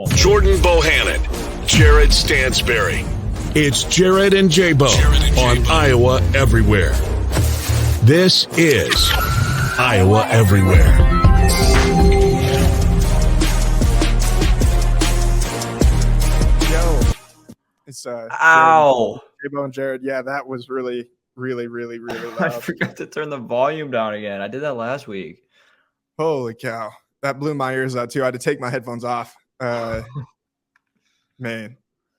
Jordan Bohannon, Jared Stansberry. It's Jared and J-Bo on Iowa Everywhere. This is Iowa Everywhere. Yo, it's Ow! J-Bo and Jared. Yeah, that was really loud. I forgot to turn the volume down again. I did that last week. Holy cow. That blew my ears out too. I had to take my headphones off. Man,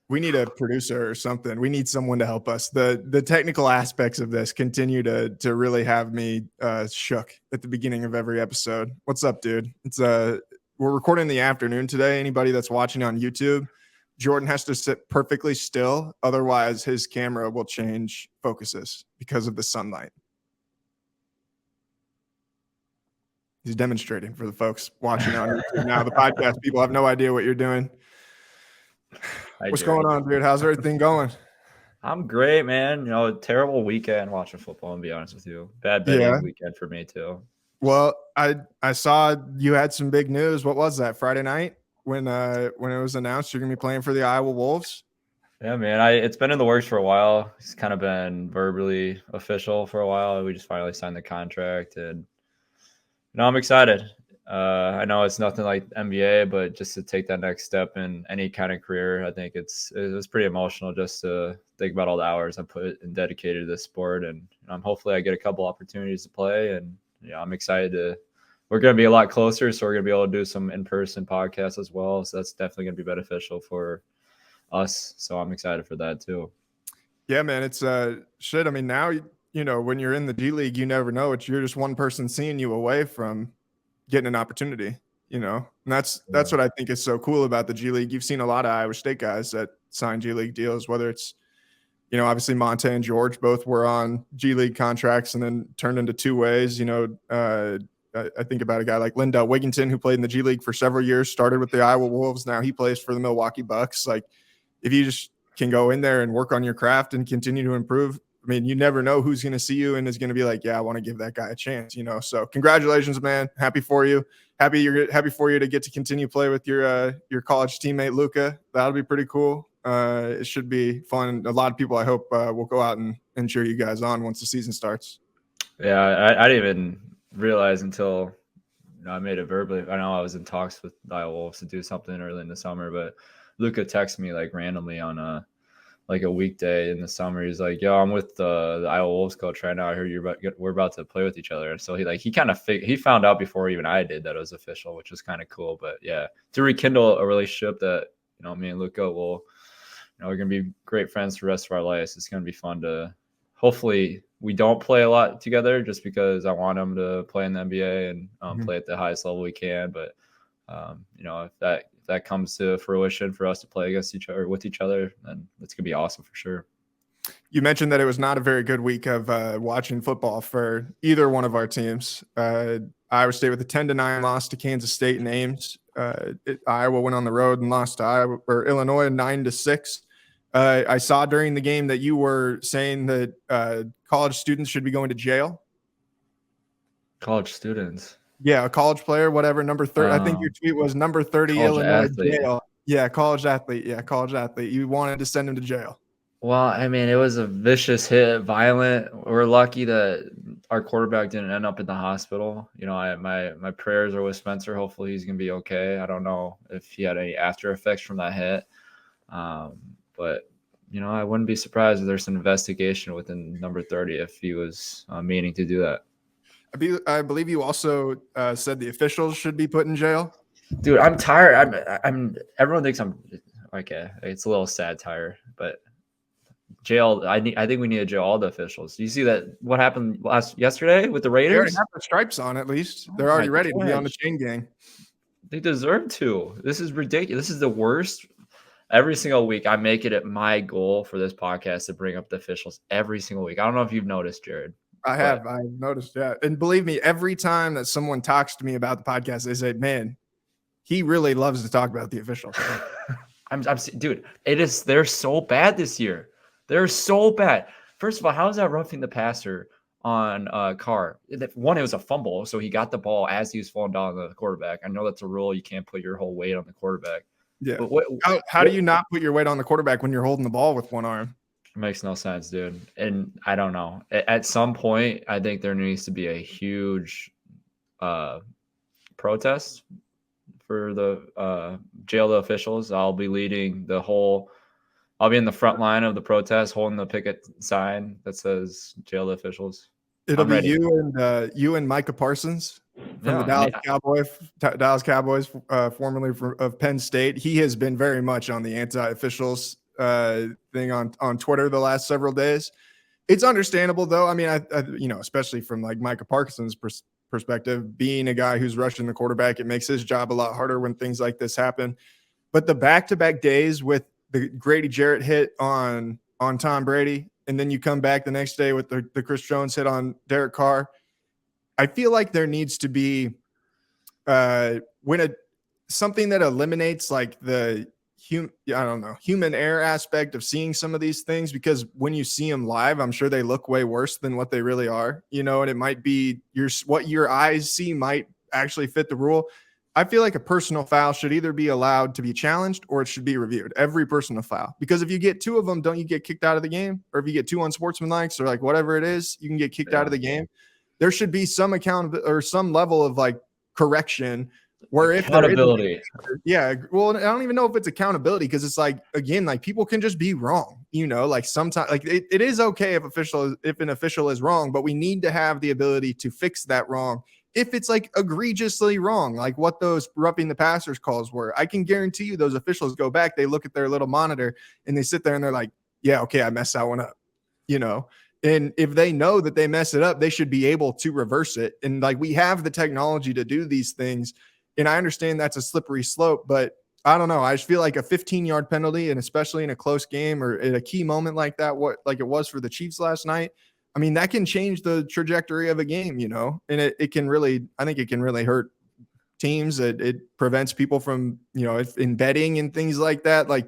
we need a producer or something. We need someone to help us. The technical aspects of this continue to really have me shook at the beginning of every episode. What's up, dude? It's we're recording in the afternoon today. Anybody that's watching on YouTube, Jordan has to sit perfectly still. Otherwise, his camera will change focuses because of the sunlight. He's demonstrating for the folks watching on YouTube now. The podcast people have no idea what you're doing. What's going on, dude? How's everything going? I'm great, man. You know, terrible weekend watching football, and be honest with you. Bad betting weekend for me too. Well, I saw you had some big news. What was that? Friday night when it was announced you're gonna be playing for the Iowa Wolves? Yeah, man. It's been in the works for a while. It's kind of been verbally official for a while. We just finally signed the contract, and I'm excited. I know it's nothing like NBA, but just to take that next step in any kind of career, I think it was pretty emotional just to think about all the hours I put and dedicated to this sport. And hopefully I get a couple opportunities to play. And I'm excited we're going to be a lot closer. So we're going to be able to do some in-person podcasts as well. So that's definitely going to be beneficial for us. So I'm excited for that too. Yeah, man. It's shit. I mean, now, when you're in the G League, you never know. You're just one person seeing you away from getting an opportunity, and that's what I think is so cool about the G League. You've seen a lot of Iowa State guys that sign G League deals, whether it's, obviously Monte and George both were on G League contracts and then turned into two ways. I think about a guy like Lindell Wigginton, who played in the G League for several years, started with the Iowa Wolves. Now he plays for the Milwaukee Bucks. Like, if you just can go in there and work on your craft and continue to improve, I mean, you never know who's going to see you and is going to be like, yeah, I want to give that guy a chance, So congratulations, man. Happy for you. Happy for you to get to continue play with your college teammate, Luka. That'll be pretty cool. It should be fun. A lot of people, I hope, will go out and cheer you guys on once the season starts. Yeah, I didn't even realize until I made it verbally. I know I was in talks with the Iowa Wolves to do something early in the summer, but Luka texted me like randomly on a weekday in the summer. He's like, yo, I'm with the Iowa Wolves coach right now. I heard we're about to play with each other. And so he found out before even I did that it was official, which was kind of cool. But yeah, to rekindle a relationship that, me and Luka will, we're going to be great friends for the rest of our lives. It's going to be fun to, hopefully we don't play a lot together just because I want him to play in the NBA and play at the highest level we can. But, if that comes to fruition for us to play against each other with each other, then it's gonna be awesome for sure. You mentioned that it was not a very good week of watching football for either one of our teams. Iowa State with a 10-9 loss to Kansas State in Ames. Iowa went on the road and lost to Illinois 9-6. I saw during the game that you were saying that college students should be going to jail. College students. Yeah, a college player, whatever, number 30. I think your tweet was number 30 Illinois athlete. Jail. Yeah, college athlete. Yeah, college athlete. You wanted to send him to jail. Well, I mean, it was a vicious hit, violent. We're lucky that our quarterback didn't end up in the hospital. My prayers are with Spencer. Hopefully he's going to be okay. I don't know if he had any after effects from that hit. But, I wouldn't be surprised if there's an investigation within number 30 if he was meaning to do that. I believe you also said the officials should be put in jail. Dude, I'm tired. Everyone thinks I'm okay. It's a little satire, but jail. I think we need to jail all the officials. Do you see that? What happened yesterday with the Raiders? They already have the stripes on. At least they're already ready to be on the chain gang. They deserve to. This is ridiculous. This is the worst. Every single week, I make it my goal for this podcast to bring up the officials every single week. I don't know if you've noticed, Jared. I've noticed that. And believe me, every time that someone talks to me about the podcast, they say, man, he really loves to talk about the officials. Dude, they're so bad this year. They're so bad. First of all, how is that roughing the passer on Carr? One, it was a fumble, so he got the ball as he was falling down on the quarterback. I know that's a rule. You can't put your whole weight on the quarterback. Yeah. But what How do you not put your weight on the quarterback when you're holding the ball with one arm? makes no sense, dude. And I don't know. At some point, I think there needs to be a huge protest for the jail officials. I'll be leading the whole. I'll be in the front line of the protest, holding the picket sign that says "jail the officials." It'll I'm be ready. you and Micah Parsons from the Yeah, Dallas Cowboys, formerly of Penn State. He has been very much on the anti-officials thing on Twitter the last several days. It's understandable, though. I mean, I especially from like Micah Parsons' perspective, being a guy who's rushing the quarterback, it makes his job a lot harder when things like this happen. But the back-to-back days with the Grady Jarrett hit on Tom Brady, and then you come back the next day with the Chris Jones hit on Derek Carr, I feel like there needs to be something that eliminates like the human error aspect of seeing some of these things, because when you see them live, I'm sure they look way worse than what they really are, and it might be what your eyes see might actually fit the rule. I feel like a personal foul should either be allowed to be challenged or it should be reviewed. Every personal foul, because if you get two of them, don't you get kicked out of the game? Or if you get two unsportsmanlike or like whatever it is, you can get kicked out of the game. There should be some accountability or some level of like correction where accountability. Yeah. Well, I don't even know if it's accountability, because it's like, again, like people can just be wrong, like sometimes like it is okay if an official is wrong, but we need to have the ability to fix that wrong. If it's like egregiously wrong, like what those roughing the passers calls were, I can guarantee you those officials go back, they look at their little monitor and they sit there and they're like, yeah, okay, I messed that one up, and if they know that they mess it up, they should be able to reverse it. And like, we have the technology to do these things. And I understand that's a slippery slope, but I don't know. I just feel like a 15-yard penalty, and especially in a close game or at a key moment like that, like it was for the Chiefs last night, I mean, that can change the trajectory of a game, and it can really, I think it can really hurt teams. It prevents people from, in betting and things like that. Like,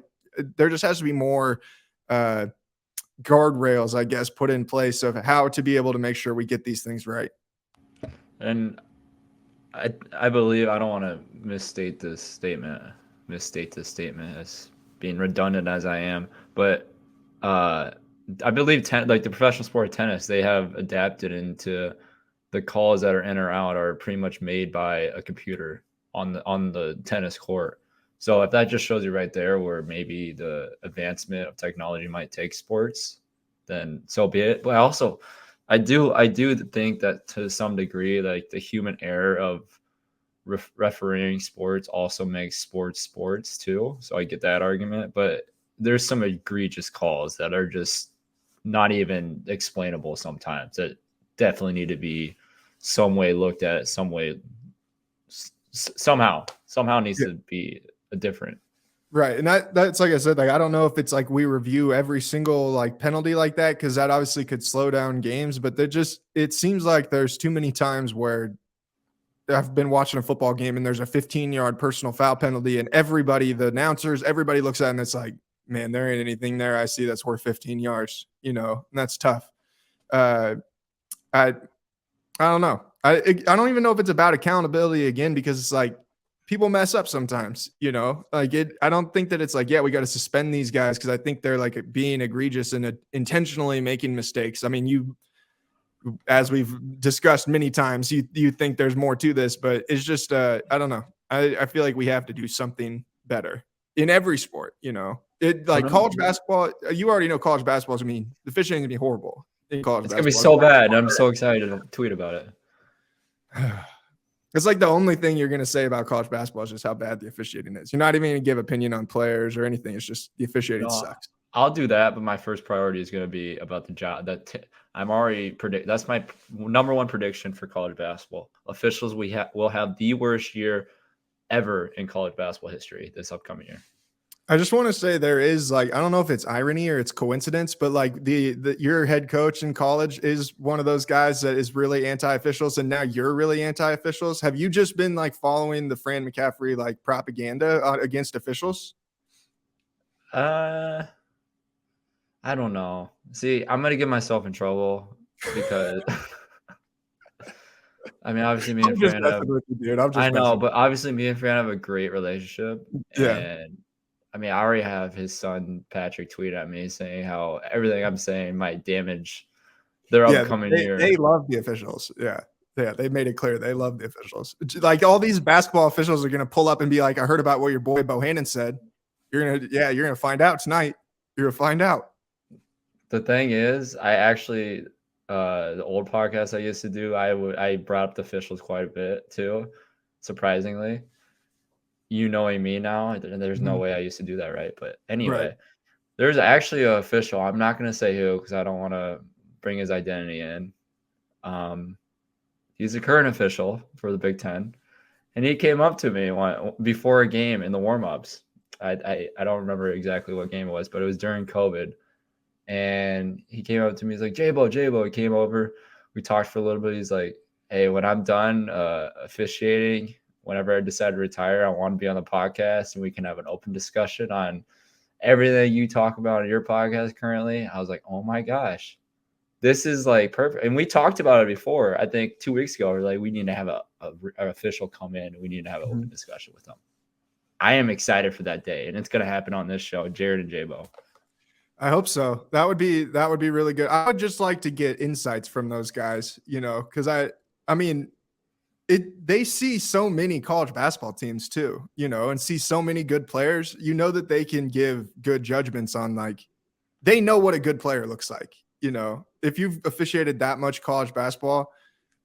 there just has to be more guardrails, I guess, put in place of how to be able to make sure we get these things right. And I believe, I don't want to misstate this statement as being redundant as I am, but I believe like the professional sport of tennis, they have adapted into the calls that are in or out are pretty much made by a computer on the tennis court. So if that just shows you right there where maybe the advancement of technology might take sports, then so be it. But I do think that to some degree, like the human error of refereeing sports also makes sports too. So I get that argument, but there's some egregious calls that are just not even explainable sometimes, that definitely need to be some way looked at, somehow needs to be a different. Right. And that's like I said, like, I don't know if it's like we review every single like penalty like that, because that obviously could slow down games, but it seems like there's too many times where I've been watching a football game and there's a 15-yard personal foul penalty, and the announcers, everybody looks at it and it's like, man, there ain't anything there I see that's worth 15 yards, and that's tough. I don't know. I don't even know if it's about accountability again, because it's like people mess up sometimes, like I don't think that it's like, yeah, we got to suspend these guys, because I think they're like being egregious and intentionally making mistakes. I mean, as we've discussed many times, you think there's more to this, but it's just I don't know. I feel like we have to do something better in every sport. It like college basketball. You already know college basketball is the officiating is gonna be horrible in college. It's gonna be so bad. I'm so excited to tweet about it. It's like the only thing you're gonna say about college basketball is just how bad the officiating is. You're not even gonna give opinion on players or anything. It's just the officiating sucks. I'll do that, but my first priority is going to be about the job. I'm already that's my number one prediction for college basketball. Officials, will have the worst year ever in college basketball history this upcoming year. I just want to say there is like, I don't know if it's irony or it's coincidence, but like your head coach in college is one of those guys that is really anti-officials, and now you're really anti-officials. Have you just been like following the Fran McCaffrey like propaganda against officials? I don't know. See, I'm gonna get myself in trouble because I mean, obviously me and Fran have, I know, but obviously me and Fran have a great relationship. Yeah. And I mean, I already have his son Patrick tweet at me saying how everything I'm saying might damage their upcoming year. They love the officials. Yeah. Yeah, they made it clear they love the officials. Like all these basketball officials are gonna pull up and be like, "I heard about what your boy Bohannon said." You're gonna find out tonight. You're gonna find out. The thing is, I actually the old podcast I used to do, I brought up the officials quite a bit too, surprisingly. You knowing me now, there's no way I used to do that, right? But anyway, there's actually an official. I'm not gonna say who because I don't want to bring his identity in. He's a current official for the Big Ten, and he came up to me before a game in the warm-ups. I don't remember exactly what game it was, but it was during COVID. And he came up to me. He's like, J-Bo. He came over. We talked for a little bit. He's like, hey, when I'm done officiating, whenever I decide to retire, I want to be on the podcast and we can have an open discussion on everything you talk about in your podcast currently. I was like, oh my gosh, this is like perfect. And we talked about it before. I think 2 weeks ago, we're like, we need to have an official come in. We need to have an open discussion with them. I am excited for that day, and it's going to happen on this show, Jared and J-Bo. I hope so. That would be really good. I would just like to get insights from those guys, because I mean, they see so many college basketball teams too, and see so many good players. That they can give good judgments on, like, they know what a good player looks like. If you've officiated that much college basketball,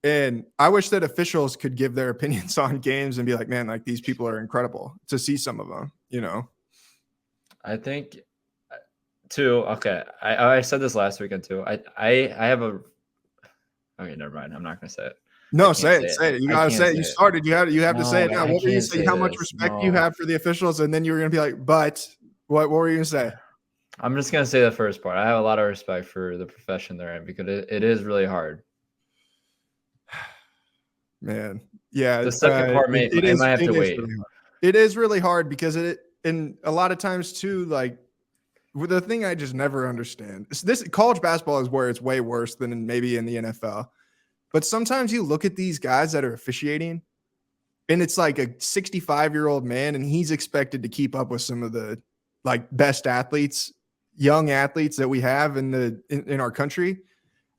and I wish that officials could give their opinions on games and be like, man, like these people are incredible to see some of them. I think. Okay. I said this last weekend too. I have a. Okay, never mind. I'm not gonna say it. No, say it. You gotta say it. You started. You have to say it now. What were you saying? How much respect you have for the officials, and then you were gonna be like, but what were you gonna say? I'm just gonna say the first part. I have a lot of respect for the profession they're in because it is really hard. Man, yeah. The second part might have to wait. It is really hard because and a lot of times too, like. The thing I just never understand is this: college basketball is where it's way worse than maybe in the NFL. But sometimes you look at these guys that are officiating, and it's like a 65-year-old man, and he's expected to keep up with some of the like best athletes, young athletes that we have in our country.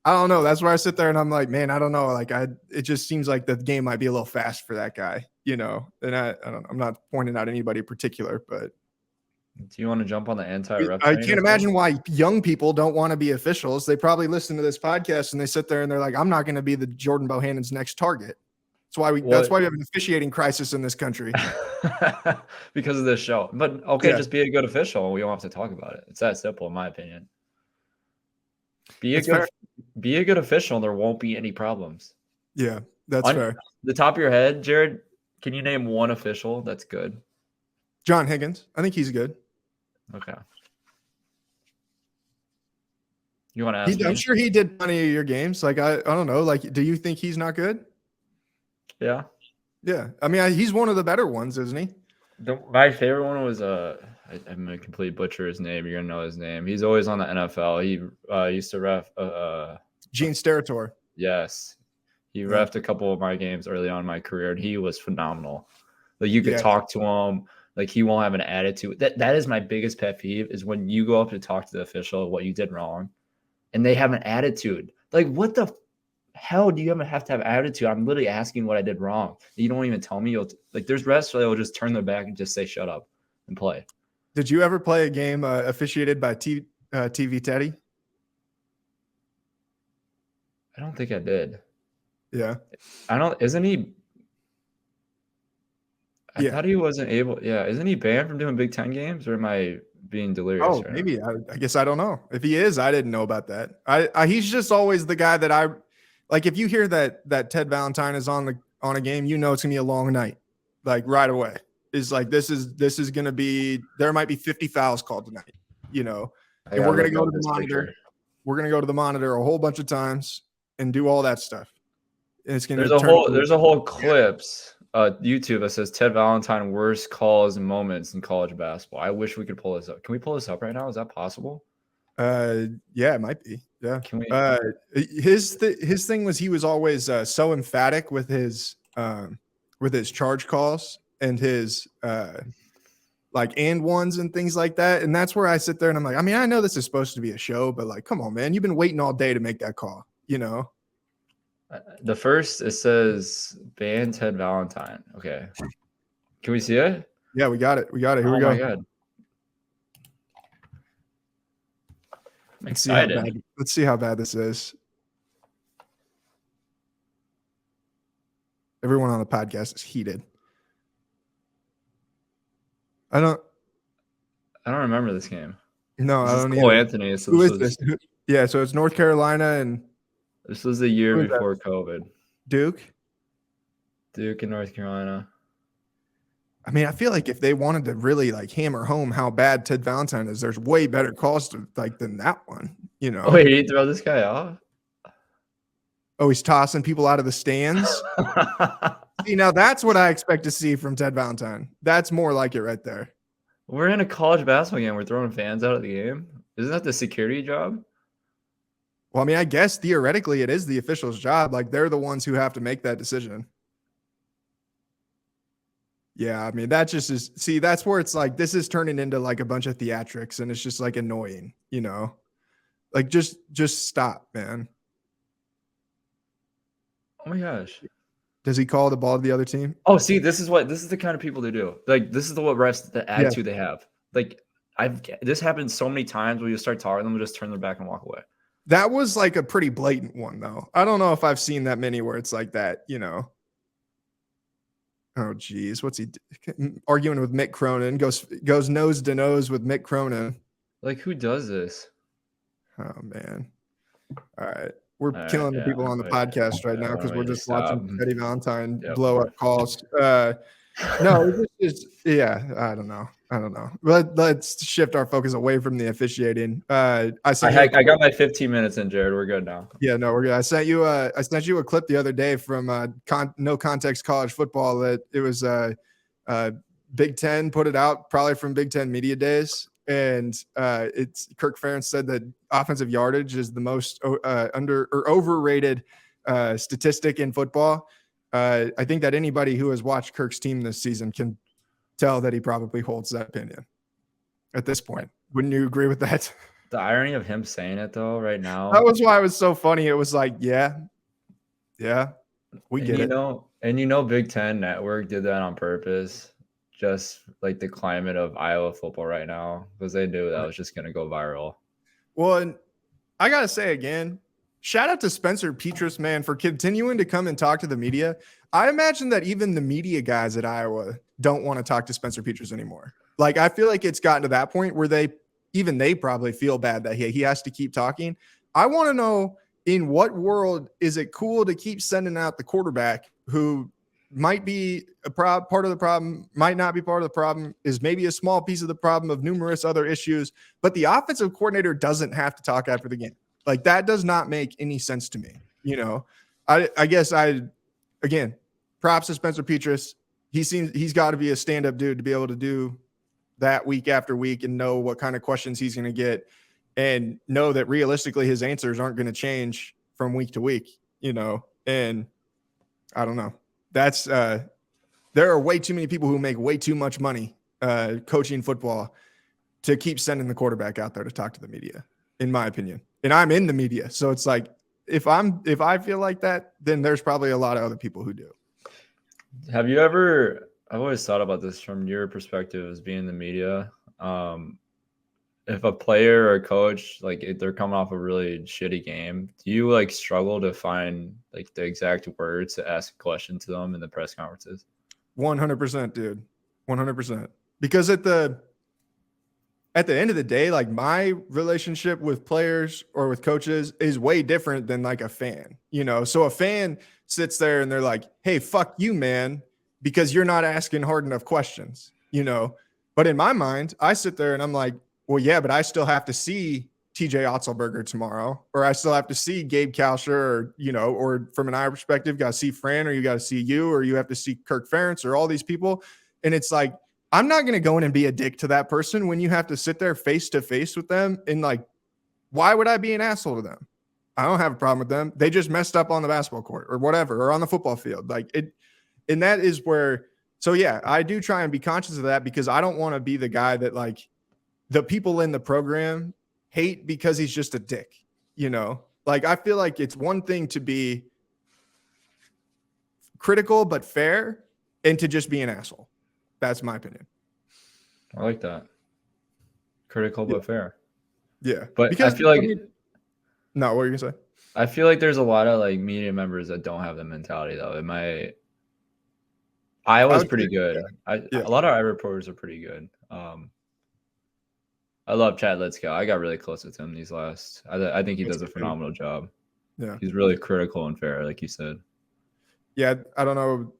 I don't know. That's where I sit there and I'm like, man, I don't know. Like it just seems like the game might be a little fast for that guy, And I'm not pointing out anybody in particular, but. Do you want to jump on the anti-ref? I can't imagine why young people don't want to be officials. They probably listen to this podcast and they sit there and they're like, I'm not going to be the Jordan Bohannon's next target. That's why we have an officiating crisis in this country. Because of this show. But okay, just be a good official. We don't have to talk about it. It's that simple, in my opinion. Be a good official and there won't be any problems. Yeah, that's fair. The top of your head, Jared, can you name one official that's good? John Higgins. I think he's good. Okay. You want to ask me? I'm sure he did plenty of your games. Like, I don't know. Like, do you think he's not good? Yeah. Yeah. I mean, he's one of the better ones, isn't he? My favorite one was I'm going to completely butcher his name. You're going to know his name. He's always on the NFL. He used to ref. Gene Steratore. Yes. He refed a couple of my games early on in my career, and he was phenomenal. Like, you could talk to him. Like, he won't have an attitude. That is my biggest pet peeve is when you go up to talk to the official what you did wrong, and they have an attitude. Like, what the hell do you even have to have attitude? I'm literally asking what I did wrong. You don't even tell me. There's refs that will just turn their back and just say shut up and play. Did you ever play a game officiated by TV Teddy? I don't think I did. Yeah. Isn't he? I thought he wasn't able. Yeah, isn't he banned from doing Big Ten games, or am I being delirious? Oh, maybe. I guess I don't know. If he is, I didn't know about that. He's just always the guy that I like. If you hear that Ted Valentine is on a game, it's gonna be a long night. Like right away, is like this is gonna be. There might be 50 fouls called tonight. And we're gonna go to the monitor. Picture. We're gonna go to the monitor a whole bunch of times and do all that stuff. And it's gonna. There's a whole clips. YouTube that says Ted Valentine worst calls and moments in college basketball. I wish we could pull this up. Can we pull this up right now? Is that possible? Yeah, it might be. Yeah. Can we? His thing was he was always so emphatic with his charge calls and his like and ones and things like that. And that's where I sit there and I'm like, I mean, I know this is supposed to be a show, but like, come on, man, you've been waiting all day to make that call, you know? The first, it says ban Ted Valentine. Okay. Can we see it? Yeah, we got it. We got it. Here we Oh go. my God. I'm excited. Let's see how bad this is. Everyone on the podcast is heated. I don't remember this game. No, I don't Cole either. Anthony. So Who is this? Yeah, so it's North Carolina and this was the year before COVID. Duke in North Carolina. I mean, I feel like if they wanted to really like hammer home how bad Ted Valentine is, there's way better calls to like than that one, you know. Oh, wait, he throw this guy off? Oh, he's tossing people out of the stands. See, now that's what I expect to see from Ted Valentine. That's more like it right there. We're in a college basketball game. We're throwing fans out of the game. Isn't that the security job? Well, I mean, I guess theoretically it is the official's job. Like they're the ones who have to make that decision. Yeah, I mean, that just is. See, that's where it's like this is turning into like a bunch of theatrics, and it's just like annoying, you know. Like just stop, man. Oh my gosh. Does he call the ball to the other team? Oh, see, this is the kind of people they do. Like this is the attitude they have. Like this happens so many times where you start talking to them, just turn their back and walk away. That was like a pretty blatant one, though. I don't know if I've seen that many where it's like that, you know. Oh, geez. What's he arguing with Mick Cronin? Goes nose to nose with Mick Cronin. Like, who does this? Oh, man. All right. We're killing the people on the podcast right now because we're just watching Teddy Valentine blow up calls. No, it's just, yeah, I don't know. Let's shift our focus away from the officiating. I got my 15 minutes in, Jared. We're good now. Yeah, no, we're good. I sent you a clip the other day from No Context College Football that it was Big Ten put it out, probably from Big Ten Media Days. And it's Kirk Ferentz said that offensive yardage is the most under or overrated statistic in football. I think that anybody who has watched Kirk's team this season can tell that he probably holds that opinion at this point. Wouldn't you agree with that? The irony of him saying it though, right now. That was why it was so funny. It was like, yeah, we get it. Big Ten Network did that on purpose. Just like the climate of Iowa football right now, because they knew that was just going to go viral. Well, and I got to say again, shout out to Spencer Petras, man, for continuing to come and talk to the media. I imagine that even the media guys at Iowa don't want to talk to Spencer Petras anymore. Like, I feel like it's gotten to that point where they probably feel bad that he has to keep talking. I want to know, in what world is it cool to keep sending out the quarterback who might be part of the problem, might not be part of the problem, is maybe a small piece of the problem of numerous other issues, but the offensive coordinator doesn't have to talk after the game. Like, that does not make any sense to me. You know, I guess again, props to Spencer Petras. He's got to be a stand-up dude to be able to do that week after week and know what kind of questions he's going to get and know that realistically his answers aren't going to change from week to week, you know. And I don't know. That's there are way too many people who make way too much money coaching football to keep sending the quarterback out there to talk to the media, in my opinion. And I'm in the media, so it's like if I feel like that, then there's probably a lot of other people who do. Have you ever? I've always thought about this from your perspective as being in the media. If a player or a coach, like if they're coming off a really shitty game, do you like struggle to find like the exact words to ask a question to them in the press conferences? 100%, dude. 100%. Because at the end of the day, like my relationship with players or with coaches is way different than like a fan, you know? So a fan sits there and they're like, hey, fuck you, man, because you're not asking hard enough questions, you know? But in my mind, I sit there and I'm like, well, yeah, but I still have to see TJ Otzelberger tomorrow, or I still have to see Gabe Kalsher, or, you know, or from an Iowa perspective, got to see Fran, or you got to see you, or you have to see Kirk Ferentz, or all these people. And it's like, I'm not going to go in and be a dick to that person when you have to sit there face to face with them. And like, why would I be an asshole to them? I don't have a problem with them. They just messed up on the basketball court or whatever, or on the football field. Like it. And that is where So yeah, I do try and be conscious of that because I don't want to be the guy that like the people in the program hate because he's just a dick, you know? Like I feel like it's one thing to be critical but fair and to just be an asshole. That's my opinion. I like that. Critical but fair. Yeah. But because I feel like no, what were you gonna say? I feel like there's a lot of like media members that don't have the mentality though. Iowa's pretty good. A lot of Iowa reporters are pretty good. I love Chad Litzko. I got really close with him these last. I think he does a phenomenal job. Yeah, he's really critical and fair, like you said. Yeah, I don't know.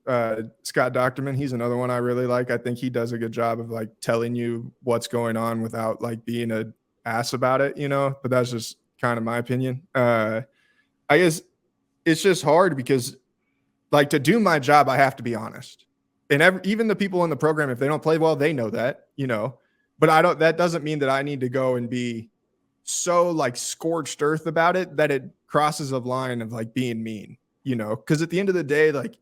Scott Docterman, he's another one I really like. I think he does a good job of like telling you what's going on without like being an ass about it, you know. But that's just kind of my opinion. I guess it's just hard because, like, to do my job, I have to be honest. And even the people in the program, if they don't play well, they know that, you know. But I don't. That doesn't mean that I need to go and be so like scorched earth about it that it crosses a line of like being mean, you know. Because at the end of the day, like,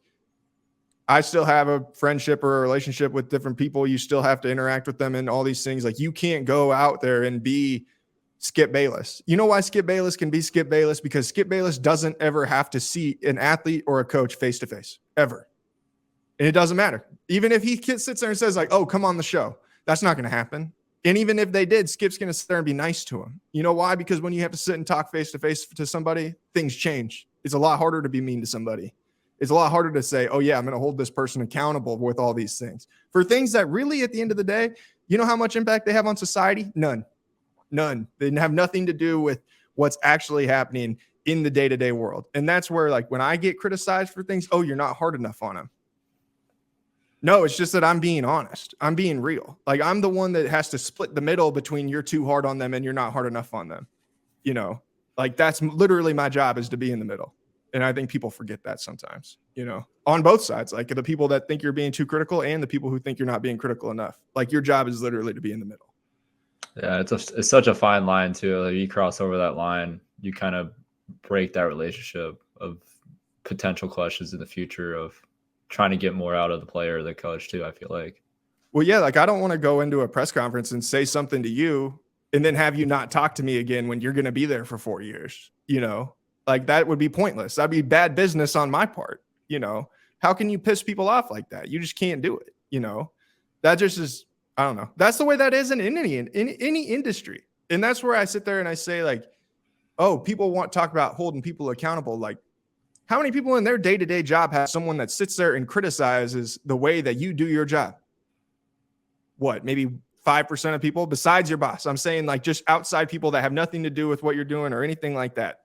I still have a friendship or a relationship with different people. You still have to interact with them and all these things. Like, you can't go out there and be Skip Bayless. You know why Skip Bayless can be Skip Bayless? Because Skip Bayless doesn't ever have to see an athlete or a coach face to face, ever. And it doesn't matter. Even if he sits there and says like, oh, come on the show, that's not going to happen. And even if they did, Skip's going to sit there and be nice to him. You know why? Because when you have to sit and talk face to face to somebody, things change. It's a lot harder to be mean to somebody. It's a lot harder to say, oh yeah, I'm going to hold this person accountable with all these things. For things that really, at the end of the day, you know how much impact they have on society? None. They have nothing to do with what's actually happening in the day-to-day world. And that's where, like, when I get criticized for things, oh, you're not hard enough on them. No, it's just that I'm being honest. I'm being real. Like, I'm the one that has to split the middle between you're too hard on them and you're not hard enough on them. You know, like, that's literally my job, is to be in the middle. And I think people forget that sometimes, you know, on both sides, like the people that think you're being too critical and the people who think you're not being critical enough. Like, your job is literally to be in the middle. Yeah, it's such a fine line too. Like, you cross over that line, you kind of break that relationship of potential clashes in the future of trying to get more out of the player or the coach too, I feel like. Well, yeah, like, I don't want to go into a press conference and say something to you and then have you not talk to me again when you're going to be there for 4 years, you know? Like, that would be pointless. That'd be bad business on my part, you know? How can you piss people off like that? You just can't do it, you know? That just is, I don't know. That's the way that is in any industry. And that's where I sit there and I say, like, oh, people want to talk about holding people accountable. Like, how many people in their day-to-day job have someone that sits there and criticizes the way that you do your job? What, maybe 5% of people besides your boss? I'm saying, like, just outside people that have nothing to do with what you're doing or anything like that.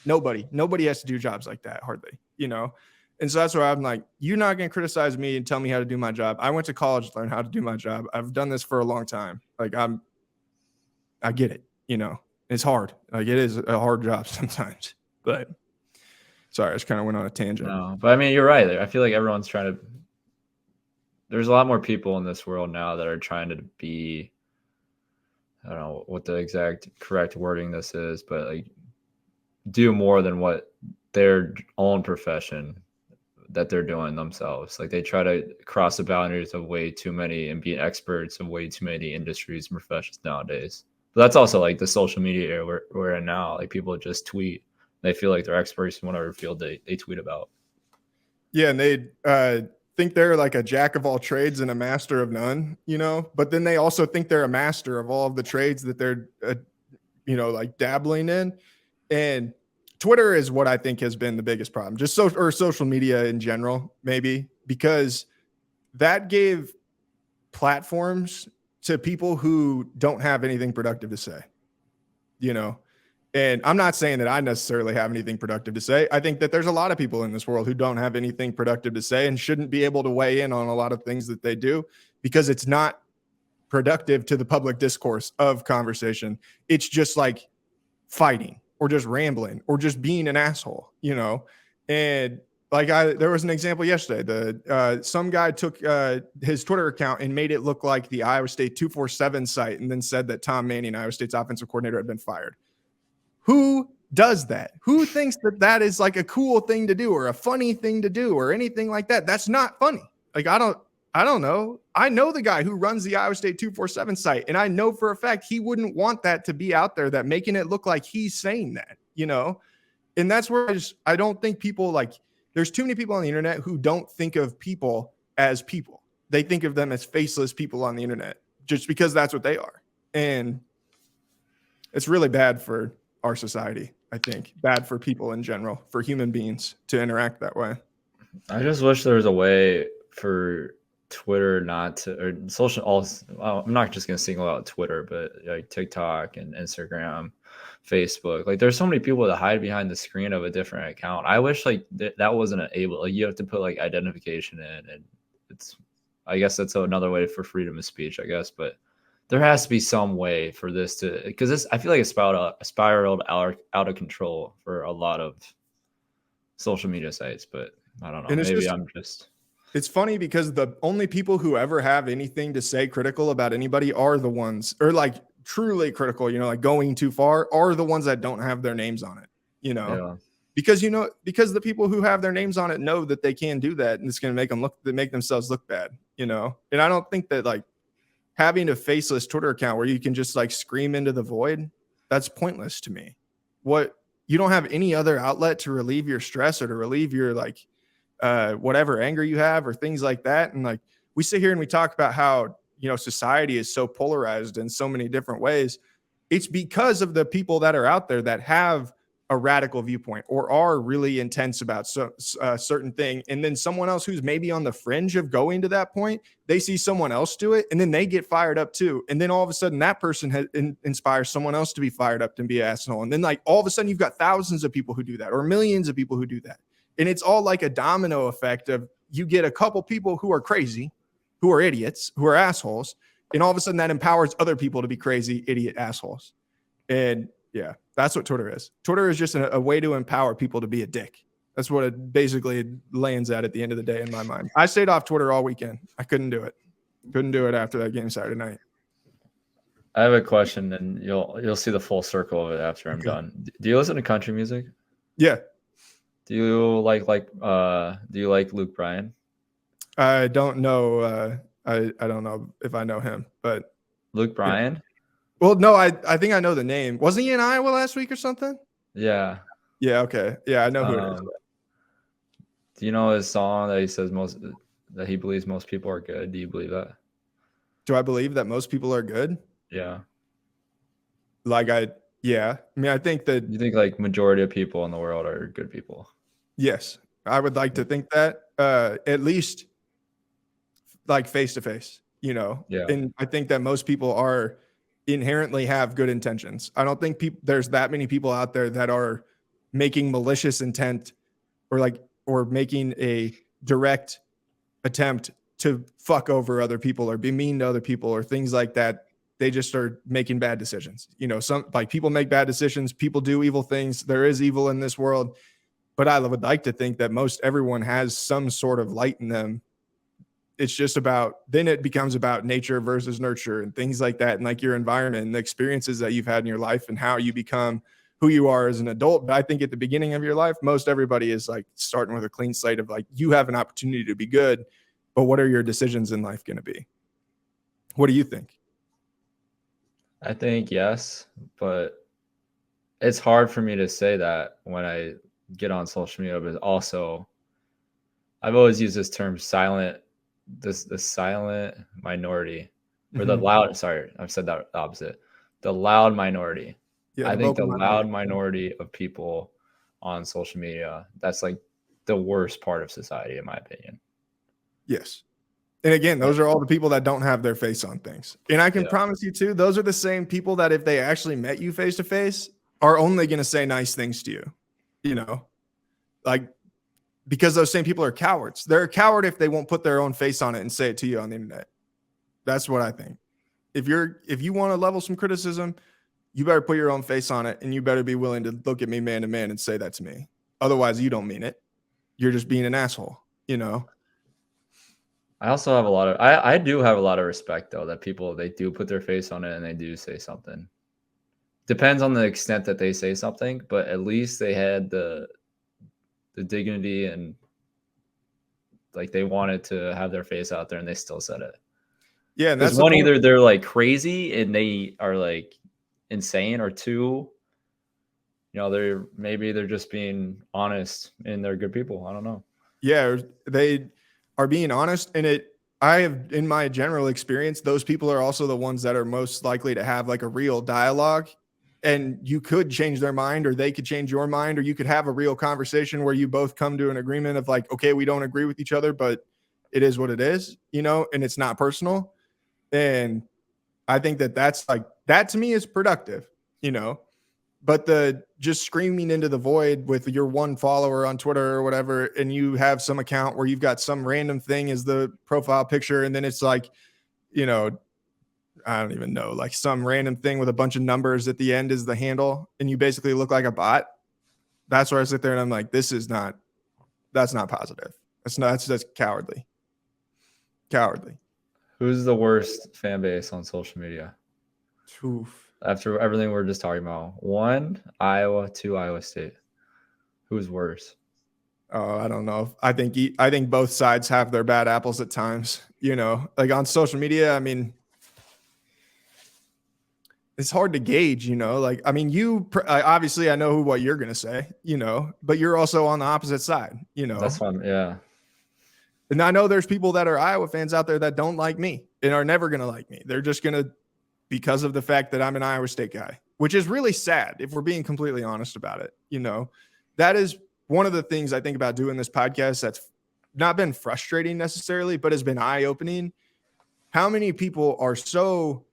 Nobody has to do jobs like that, hardly, you know? And so that's where I'm like, you're not going to criticize me and tell me how to do my job. I went to college to learn how to do my job. I've done this for a long time. Like, I get it, you know? It's hard. Like, it is a hard job sometimes, but sorry, I just kind of went on a tangent. No, but I mean, you're right. I feel like everyone's trying to, there's a lot more people in this world now that are trying to be, I don't know what the exact correct wording this is, but like, do more than what their own profession that they're doing themselves. Like, they try to cross the boundaries of way too many and be experts of way too many industries and professions nowadays. But that's also like the social media era we're in now. Like, people just tweet. They feel like they're experts in whatever field they tweet about. Yeah, and they think they're like a jack of all trades and a master of none, you know? But then they also think they're a master of all of the trades that they're, you know, like dabbling in. And Twitter is what I think has been the biggest problem, just social media in general, maybe, because that gave platforms to people who don't have anything productive to say, you know? And I'm not saying that I necessarily have anything productive to say. I think that there's a lot of people in this world who don't have anything productive to say and shouldn't be able to weigh in on a lot of things that they do because it's not productive to the public discourse of conversation. It's just like fighting or just rambling or just being an asshole, you know? And like, there was an example yesterday. Some guy took his Twitter account and made it look like the Iowa State 247 site and then said that Tom Manning, Iowa State's offensive coordinator, had been fired. Who does that? Who thinks that that is like a cool thing to do or a funny thing to do or anything like that? That's not funny. Like, I don't know. I know the guy who runs the Iowa State 247 site, and I know for a fact he wouldn't want that to be out there, that making it look like he's saying that, you know? And that's where I don't think people like, there's too many people on the internet who don't think of people as people. They think of them as faceless people on the internet just because that's what they are. And it's really bad for our society, I think. Bad for people in general, for human beings to interact that way. I just wish there was a way for Twitter not to, or social, well, I'm not just going to single out Twitter, but like TikTok and Instagram, Facebook. Like there's so many people that hide behind the screen of a different account. I wish like that wasn't able, like you have to put like identification in, and it's, I guess that's another way for freedom of speech, I guess, but there has to be some way for this to, because this, I feel like it's spiraled out of control for a lot of social media sites, but I don't know. Maybe I'm just. It's funny because the only people who ever have anything to say critical about anybody are the ones, or like truly critical, you know, like going too far, are the ones that don't have their names on it, you know, Yeah. because, you know, because the people who have their names on it know that they can do that, and it's going to make themselves look bad, you know. And I don't think that like having a faceless Twitter account where you can just like scream into the void, that's pointless to me. What, you don't have any other outlet to relieve your stress or to relieve your like whatever anger you have or things like that. And like we sit here and we talk about how, you know, society is so polarized in so many different ways. It's because of the people that are out there that have a radical viewpoint or are really intense about certain thing. And then someone else who's maybe on the fringe of going to that point, they see someone else do it and then they get fired up too. And then all of a sudden that person inspires someone else to be fired up and be an asshole. And then like all of a sudden you've got thousands of people who do that or millions of people who do that. And it's all like a domino effect of you get a couple people who are crazy, who are idiots, who are assholes. And all of a sudden that empowers other people to be crazy, idiot assholes. And yeah, that's what Twitter is. Twitter is just a way to empower people to be a dick. That's what it basically lands at the end of the day in my mind. I stayed off Twitter all weekend. I couldn't do it. Couldn't do it after that game Saturday night. I have a question, and you'll see the full circle of it after I'm done. Do you listen to country music? Yeah. Do you like Luke Bryan? I don't know. I don't know if I know him, but Luke Bryan? Yeah. Well, no, I think I know the name. Wasn't he in Iowa last week or something? Yeah. Yeah. Okay. Yeah, I know who it is. Do you know his song that he says that he believes most people are good? Do you believe that? Do I believe that most people are good? Yeah. Yeah. I mean, I think that you think like majority of people in the world are good people. Yes, I would like to think that at least like face to face, you know. Yeah. And I think that most people are inherently have good intentions. I don't think there's that many people out there that are making malicious intent or making a direct attempt to fuck over other people or be mean to other people or things like that. They just are making bad decisions. You know, some like people make bad decisions. People do evil things. There is evil in this world. But I would like to think that most everyone has some sort of light in them. It's just then it becomes about nature versus nurture and things like that. And like your environment and the experiences that you've had in your life and how you become who you are as an adult. But I think at the beginning of your life, most everybody is like starting with a clean slate of like, you have an opportunity to be good, but what are your decisions in life going to be? What do you think? I think yes, but it's hard for me to say that when I get on social media, but also I've always used this term the silent minority or the loud, sorry, I've said that opposite. The loud minority. Yeah, I think the loud minority of people on social media, that's like the worst part of society, in my opinion. Yes. And again, those are all the people that don't have their face on things. And I can promise you too, those are the same people that if they actually met you face to face are only going to say nice things to you, you know, like because those same people are cowards. They're a coward if they won't put their own face on it and say it to you on the internet. That's what I think. If you want to level some criticism, you better put your own face on it and you better be willing to look at me man to man and say that to me. Otherwise, you don't mean it. You're just being an asshole, you know? I also have I do have a lot of respect though that people, they do put their face on it and they do say something. Depends on the extent that they say something, but at least they had the dignity and like they wanted to have their face out there and they still said it. Yeah, and Because that's one, either they're like crazy and they are like insane, or two, they're just being honest and they're good people. I don't know. Yeah, they are being honest, and I have, in my general experience, those people are also the ones that are most likely to have like a real dialogue, and you could change their mind, or they could change your mind, or you could have a real conversation where you both come to an agreement of like, okay, we don't agree with each other, but it is what it is, and it's not personal. And I think that's like, that to me is productive, but the just screaming into the void with your one follower on Twitter or whatever, and you have some account where you've got some random thing as the profile picture, and then it's like, I don't even know, like some random thing with a bunch of numbers at the end is the handle, and you basically look like a bot. That's where I sit there and I'm like, that's not positive. That's cowardly. Who's the worst fan base on social media? Oof. After everything we're just talking about, 1, Iowa, 2, Iowa State. Who's worse? Oh, I don't know. I think both sides have their bad apples at times. Like on social media, I mean, it's hard to gauge. Like, I mean, obviously I know what you're gonna say. But you're also on the opposite side. That's fun. Yeah. And I know there's people that are Iowa fans out there that don't like me and are never gonna like me. They're just gonna, because of the fact that I'm an Iowa State guy, which is really sad if we're being completely honest about it. That is one of the things I think about doing this podcast that's not been frustrating necessarily, but has been eye-opening. How many people are so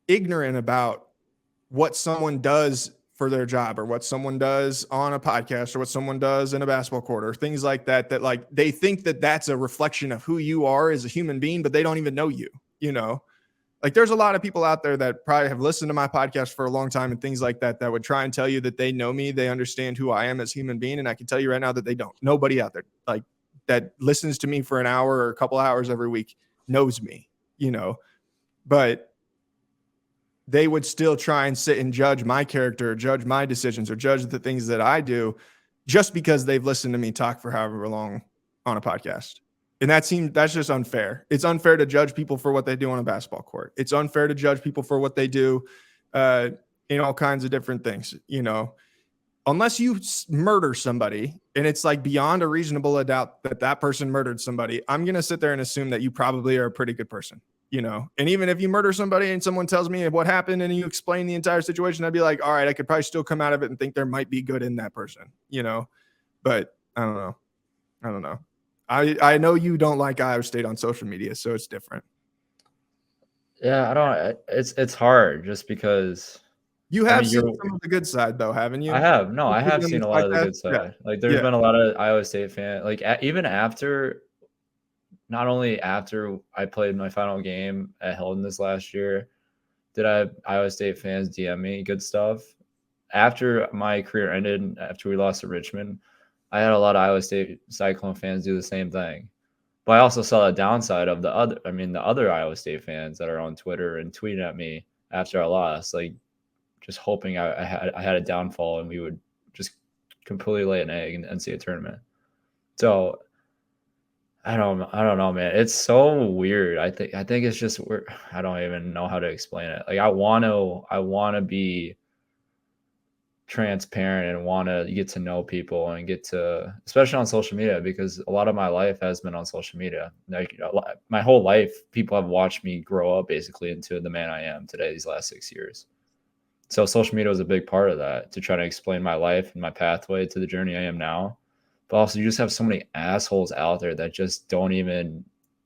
ignorant about what someone does for their job, or what someone does on a podcast, or what someone does in a basketball court, or things like that, that like they think that that's a reflection of who you are as a human being, but they don't even know you. Like there's a lot of people out there that probably have listened to my podcast for a long time and things like that, that would try and tell you that they know me, they understand who I am as a human being. And I can tell you right now that they don't. Nobody out there like that listens to me for an hour or a couple hours every week knows me, but they would still try and sit and judge my character, or judge my decisions, or judge the things that I do just because they've listened to me talk for however long on a podcast. And that's just unfair. It's unfair to judge people for what they do on a basketball court. It's unfair to judge people for what they do in all kinds of different things, unless you murder somebody and it's like beyond a reasonable doubt that person murdered somebody. I'm going to sit there and assume that you probably are a pretty good person, and even if you murder somebody and someone tells me what happened and you explain the entire situation, I'd be like, all right, I could probably still come out of it and think there might be good in that person, but I don't know. I know you don't like Iowa State on social media, so it's different. Yeah, it's hard just because you have seen some of the good side though, haven't you? I have. No, I have seen a lot of the good side. Yeah. Like there's been a lot of Iowa State fans, like even after, not only after I played my final game at Hilton this last year, did I have Iowa State fans DM me good stuff. After my career ended, after we lost to Richmond, I had a lot of Iowa State Cyclone fans do the same thing. But I also saw the downside of the other Iowa State fans that are on Twitter and tweeting at me after I lost, like just hoping I had a downfall and we would just completely lay an egg in the NCAA tournament. So I don't know, man. It's so weird. I think it's just weird. I don't even know how to explain it. Like I want to be transparent and want to get to know people and get to, especially on social media, because a lot of my life has been on social media. Like my whole life, people have watched me grow up basically into the man I am today these last 6 years. So social media was a big part of that, to try to explain my life and my pathway to the journey I am now. But also you just have so many assholes out there that just don't even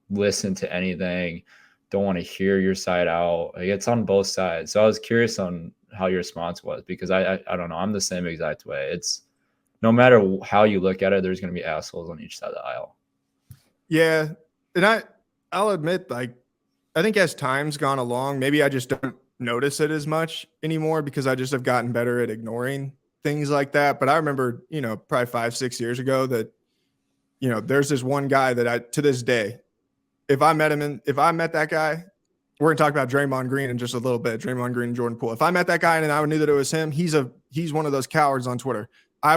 listen to anything, don't want to hear your side out. Like it's on both sides. So I was curious on how your response was, because I don't know. I'm the same exact way. It's no matter how you look at it, there's going to be assholes on each side of the aisle. Yeah. And I'll admit, like, I think as time's gone along, maybe I just don't notice it as much anymore because I just have gotten better at ignoring things like that. But I remember, probably 5-6 years ago that, there's this one guy that to this day, if I met that guy, we're going to talk about Draymond Green in just a little bit, Draymond Green and Jordan Poole. If I met that guy and I knew that it was him, he's one of those cowards on Twitter. I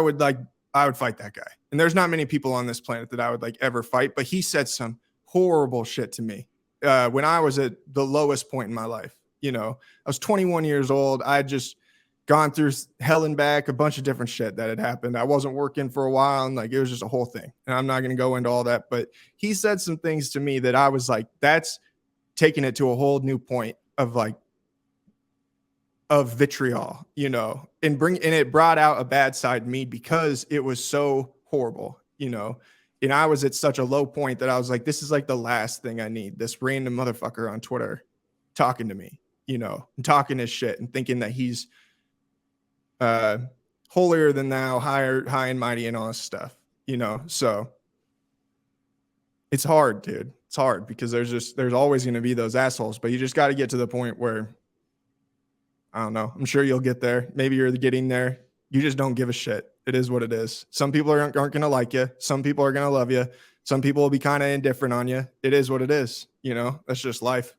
I would fight that guy. And there's not many people on this planet that I would like ever fight, but he said some horrible shit to me when I was at the lowest point in my life. You know, I was 21 years old. I had just gone through hell and back, a bunch of different shit that had happened. I wasn't working for a while, and like it was just a whole thing. And I'm not going to go into all that, but he said some things to me that I was like, that's taking it to a whole new point of like of vitriol, you know, and it brought out a bad side of me because it was so horrible, you know. And I was at such a low point that I was like, this is like the last thing I need. This random motherfucker on Twitter talking to me, you know, and talking his shit and thinking that he's holier than thou, high and mighty and all this stuff, you know. So it's hard, dude. It's hard because there's always going to be those assholes, but you just got to get to the point where, I don't know, I'm sure you'll get there. Maybe you're getting there. You just don't give a shit. It is what it is. Some people aren't going to like you. Some people are going to love you. Some people will be kind of indifferent on you. It is what it is. You know, that's just life.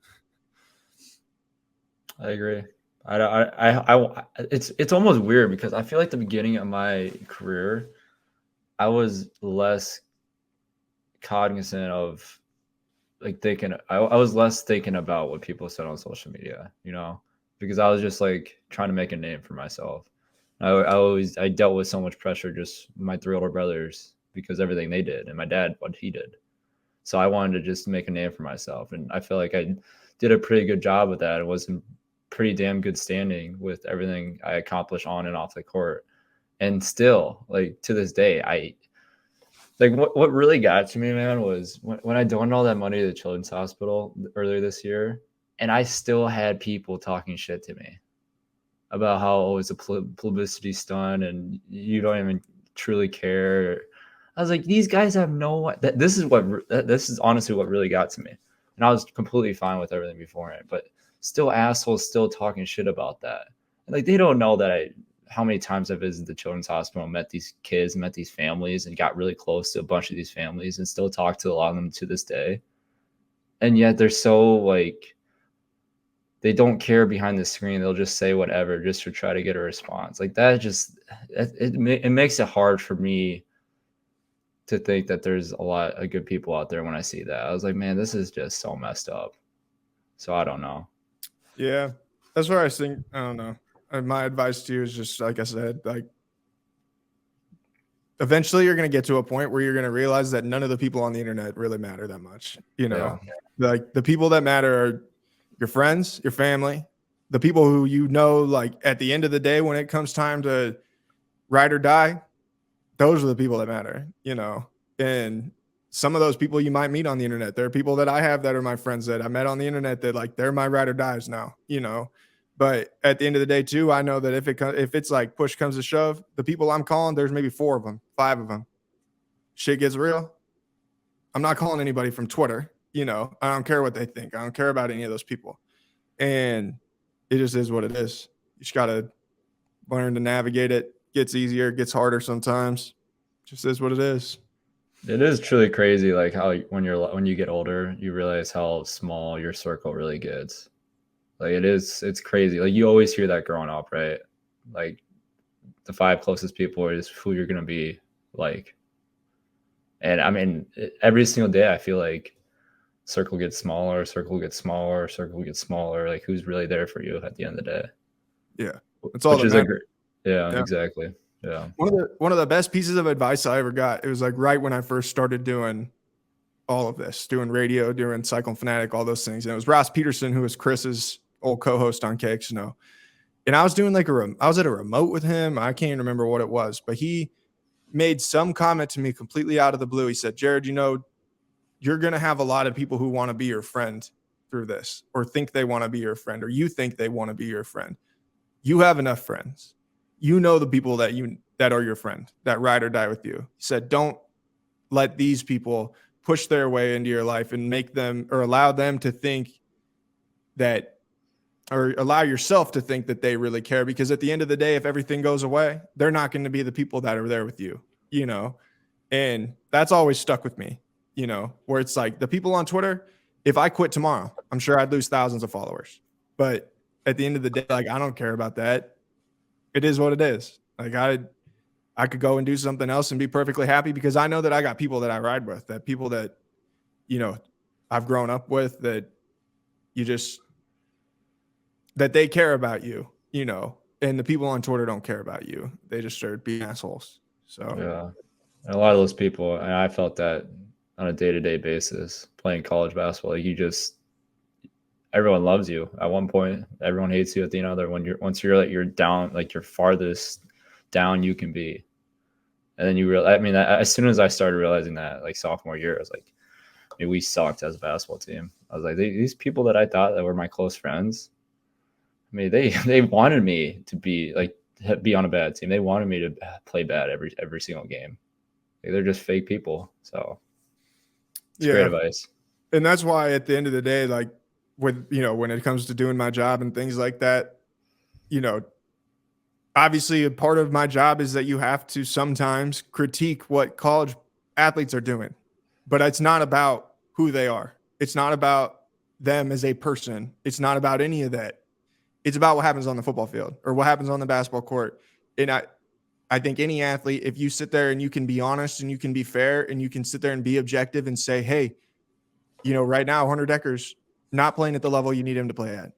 I agree. It's almost weird because I feel like the beginning of my career, I was less cognizant of like I was less thinking about what people said on social media, you know, because I was just like trying to make a name for myself. I dealt with so much pressure, just my 3 older brothers, because everything they did, and my dad, what he did. So I wanted to just make a name for myself. And I feel like I did a pretty good job with that. It was in pretty damn good standing with everything I accomplished on and off the court. And still, like to this day, what really got to me, man, was when I donated all that money to the Children's Hospital earlier this year, and I still had people talking shit to me about how it's a publicity stunt and you don't even truly care. I was like, these guys have this is honestly what really got to me. And I was completely fine with everything beforehand, but still assholes still talking shit about that. And like, they don't know that how many times I visited the Children's Hospital, met these kids, met these families, and got really close to a bunch of these families and still talk to a lot of them to this day. And yet they're so like, they don't care behind the screen. They'll just say whatever just to try to get a response. Like that it makes it hard for me to think that there's a lot of good people out there when I see that. I was like, man, this is just so messed up. So I don't know. Yeah, that's where I think, I don't know. My advice to you is just, like I said, like eventually you're going to get to a point where you're going to realize that none of the people on the internet really matter that much. You know, like the people that matter are your friends, your family, the people who, you know, like at the end of the day, when it comes time to ride or die, those are the people that matter, you know. And some of those people you might meet on the internet. There are people that I have that are my friends that I met on the internet that like, they're my ride or dies now, you know. But at the end of the day too, I know that if it's like push comes to shove, the people I'm calling, there's maybe 4 of them, 5 of them. Shit gets real. I'm not calling anybody from Twitter. You know, I don't care what they think. I don't care about any of those people. And it just is what it is. You just got to learn to navigate it. Gets easier, gets harder sometimes. Just is what it is. It is truly crazy, like how when you get older, you realize how small your circle really gets. Like it's crazy. Like you always hear that growing up, right? Like the 5 closest people is who you're gonna be like. And I mean, every single day, I feel like circle gets smaller, circle gets smaller, circle gets smaller. Like who's really there for you at the end of the day? Yeah, it's all. Yeah, exactly. Yeah. One of the best pieces of advice I ever got. It was like right when I first started doing all of this, doing radio, doing Cyclone Fanatic, all those things. And it was Ross Peterson, who was Chris's old co-host on KXNO. And I was doing like I was at a remote with him. I can't even remember what it was, but he made some comment to me completely out of the blue. He said, Jared, you know, you're going to have a lot of people who want to be your friend through this, or think they want to be your friend, or you think they want to be your friend. You have enough friends. You know the people that are your friend, that ride or die with you. He said, don't let these people push their way into your life and make them, or allow them to think that, or allow yourself to think that they really care. Because at the end of the day, if everything goes away, they're not going to be the people that are there with you, you know? And that's always stuck with me, you know, where it's like the people on Twitter, if I quit tomorrow, I'm sure I'd lose thousands of followers. But at the end of the day, like, I don't care about that. It is what it is. Like I I could go and do something else and be perfectly happy because I know that I got people that I ride with, that people that, you know, I've grown up with, that that they care about you, you know, and the people on Twitter don't care about you. They just start being assholes. So yeah, and a lot of those people, and I felt that on a day-to-day basis playing college basketball. Like everyone loves you at one point, everyone hates you at the other. Once you're like you're down, like you're farthest down you can be, and then you realize. I mean, as soon as I started realizing that, like sophomore year, I was like, I mean, we sucked as a basketball team. I was like, these people that I thought that were my close friends, I mean, they wanted me to be on a bad team. They wanted me to play bad every single game. Like, they're just fake people. So it's great advice. And that's why at the end of the day, like with, you know, when it comes to doing my job and things like that, you know, obviously a part of my job is that you have to sometimes critique what college athletes are doing, but it's not about who they are. It's not about them as a person. It's not about any of that. It's about what happens on the football field or what happens on the basketball court. And I think any athlete, if you sit there and you can be honest and you can be fair and you can sit there and be objective and say, hey, you know, right now, Hunter Decker's not playing at the level you need him to play at.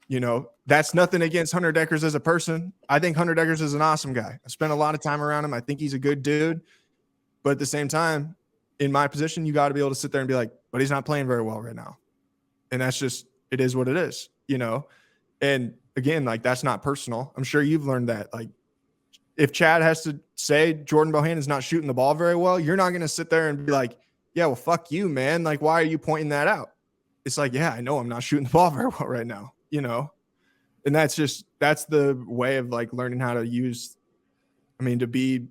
You know, that's nothing against Hunter Deckers as a person. I think Hunter Deckers is an awesome guy. I spent a lot of time around him. I think he's a good dude. But at the same time, in my position, you got to be able to sit there and be like, but he's not playing very well right now. And that's just, it is what it is, you know? And again, like, that's not personal. I'm sure you've learned that. Like, if Chad has to say Jordan Bohannon's not shooting the ball very well, you're not going to sit there and be like, yeah, well, fuck you, man. Like, why are you pointing that out? It's like, yeah, I know I'm not shooting the ball very well right now, you know? And that's the way of like learning how to use, I mean, to be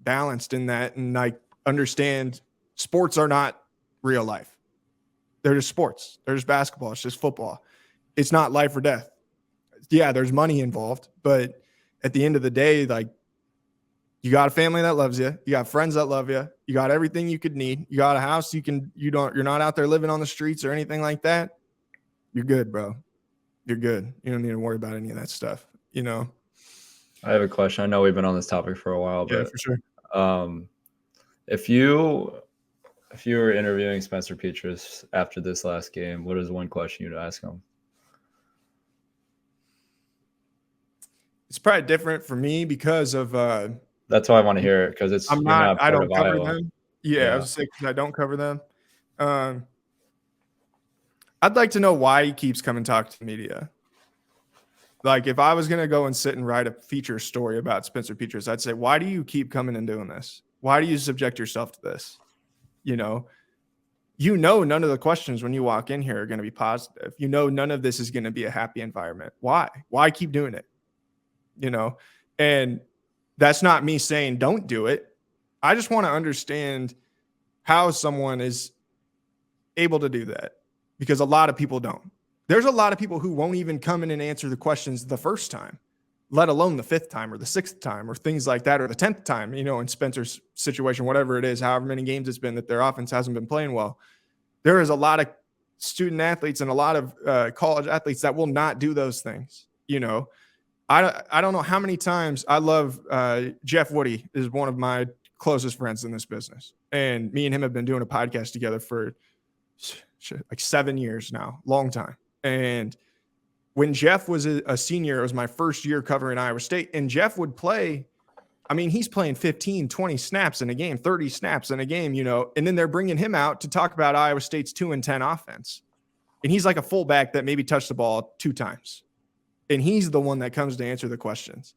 balanced in that and like understand sports are not real life. They're just sports. They're just basketball. It's just football. It's not life or death. Yeah, there's money involved, but at the end of the day, like, you got a family that loves you. You got friends that love you. You got everything you could need. You got a house. You're not out there living on the streets or anything like that. You're good, bro. You're good. You don't need to worry about any of that stuff, you know? I have a question. I know we've been on this topic for a while, but for sure. If you were interviewing Spencer Petras after this last game, what is one question you'd ask him? It's probably different for me because of that's why I want to hear it, because it's I don't cover them. Yeah, I was sick because I don't cover them. I'd like to know why he keeps coming talk to the media. Like, if I was going to go and sit and write a feature story about Spencer Petras, I'd say, why do you keep coming and doing this? Why do you subject yourself to this? You know, none of the questions when you walk in here are going to be positive. You know, none of this is going to be a happy environment. Why? Why keep doing it? You know, and that's not me saying don't do it. I just want to understand how someone is able to do that, because a lot of people don't. There's a lot of people who won't even come in and answer the questions the first time, let alone the fifth time or the sixth time or things like that, or the 10th time, you know, in Spencer's situation, whatever it is, however many games it's been that their offense hasn't been playing well. There is a lot of student athletes and a lot of college athletes that will not do those things. You know, I don't know how many times I love Jeff Woody is one of my closest friends in this business. And me and him have been doing a podcast together for like 7 years now, long time. And when Jeff was a senior, it was my first year covering Iowa State, and Jeff would play. I mean, he's playing 15, 20 snaps in a game, 30 snaps in a game, you know, and then they're bringing him out to talk about Iowa State's 2-10 offense. And he's like a fullback that maybe touched the ball 2 times. And he's the one that comes to answer the questions.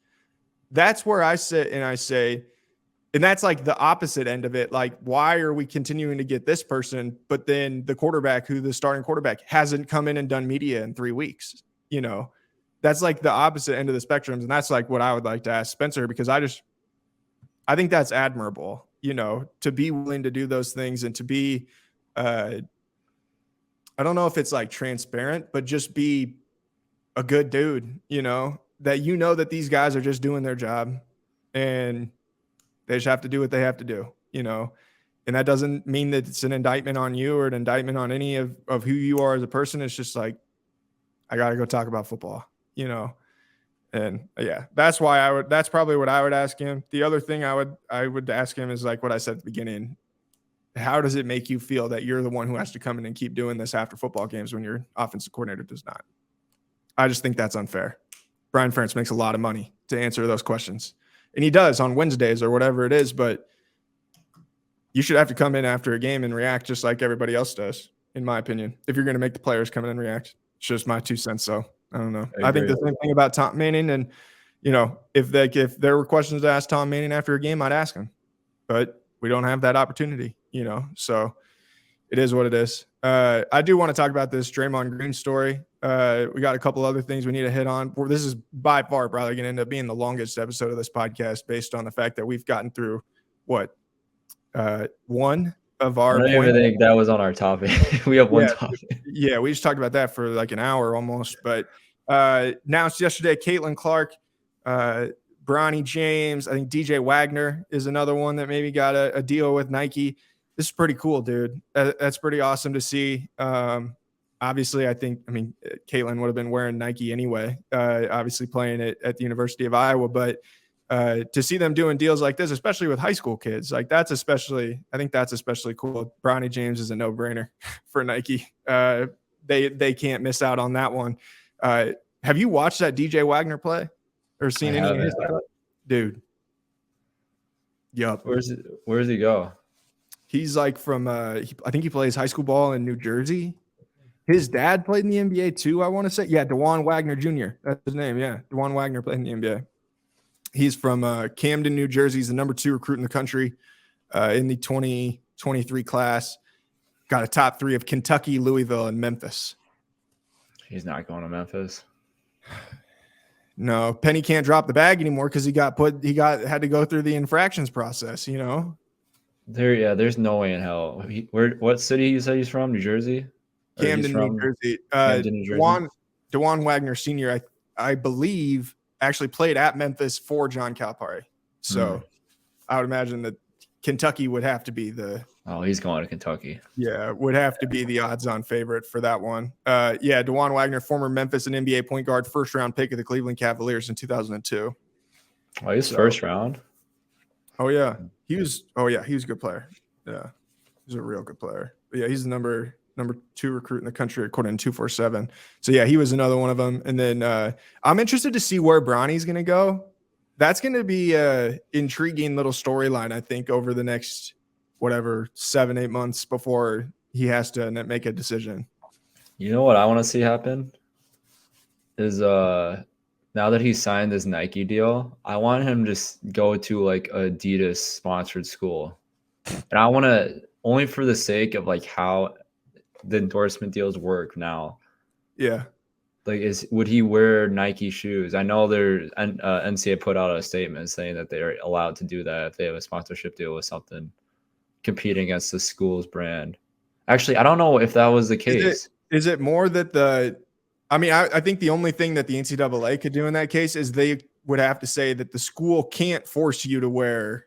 That's where I sit and I say, and that's like the opposite end of it. Like, why are we continuing to get this person, but then the quarterback, who the starting quarterback, hasn't come in and done media in 3 weeks? You know, that's like the opposite end of the spectrum. And that's like what I would like to ask Spencer, because I think that's admirable, you know, to be willing to do those things and to be, I don't know if it's like transparent, but just be a good dude, you know, that these guys are just doing their job and they just have to do what they have to do, you know. And that doesn't mean that it's an indictment on you or an indictment on any of who you are as a person. It's just like, I got to go talk about football, you know. And yeah, that's why that's probably what I would ask him. The other thing I would ask him is like what I said at the beginning. How does it make you feel that you're the one who has to come in and keep doing this after football games when your offensive coordinator does not? I just think that's unfair. Brian Ferentz makes a lot of money to answer those questions. And he does on Wednesdays or whatever it is, but you should have to come in after a game and react just like everybody else does, in my opinion, if you're going to make the players come in and react. It's just my 2 cents, so I don't know. I think the same thing about Tom Manning, and, you know, if there were questions to ask Tom Manning after a game, I'd ask him. But we don't have that opportunity, you know, so it is what it is. I do want to talk about this Draymond Green story. We got a couple other things we need to hit on. This is by far probably going to end up being the longest episode of this podcast based on the fact that we've gotten through one of our. I don't even think that was on our topic. We have one topic. Yeah, we just talked about that for like an hour almost. But announced yesterday, Caitlin Clark, Bronny James, I think DJ Wagner is another one that maybe got a deal with Nike. This is pretty cool, dude. That's pretty awesome to see. Obviously, Caitlin would have been wearing Nike anyway, obviously playing at the University of Iowa. But to see them doing deals like this, especially with high school kids, like I think that's especially cool. Bronny James is a no-brainer for Nike. They can't miss out on that one. Have you watched that DJ Wagner play or seen any of his? Dude. Yup. Where does he go? He's like from I think he plays high school ball in New Jersey. His dad played in the NBA too, I want to say. Yeah, DeJuan Wagner Jr. That's his name. Yeah, DeJuan Wagner played in the NBA. He's from Camden, New Jersey. He's the number 2 recruit in the country in the 2023 class. Got a top 3 of Kentucky, Louisville, and Memphis. He's not going to Memphis. No, Penny can't drop the bag anymore because he had to go through the infractions process, you know? There's no way in hell. What city you said he's from? New Jersey? Camden, New Jersey. DeJuan Wagner Sr., I believe, actually played at Memphis for John Calipari. So I would imagine that Kentucky would have to be he's going to Kentucky. Yeah, would have to be the odds-on favorite for that one. DeJuan Wagner, former Memphis and NBA point guard, first-round pick of the Cleveland Cavaliers in 2002. Oh, he's first round? Oh, yeah. He was a good player. Yeah, he's a real good player. But yeah, he's the number 2 recruit in the country according to 247. So yeah, he was another one of them. And then I'm interested to see where Bronny's going to go. That's going to be a intriguing little storyline, I think, over the next 7-8 months before he has to make a decision. You know what I want to see happen is now that he signed this Nike deal, I want him to go to like Adidas sponsored school. And I want to, only for the sake of like how the endorsement deals work now. Yeah. Like, would he wear Nike shoes? I know NCAA put out a statement saying that they're allowed to do that if they have a sponsorship deal with something competing against the school's brand. Actually, I don't know if that was the case. Is it more that I think the only thing that the NCAA could do in that case is they would have to say that the school can't force you to wear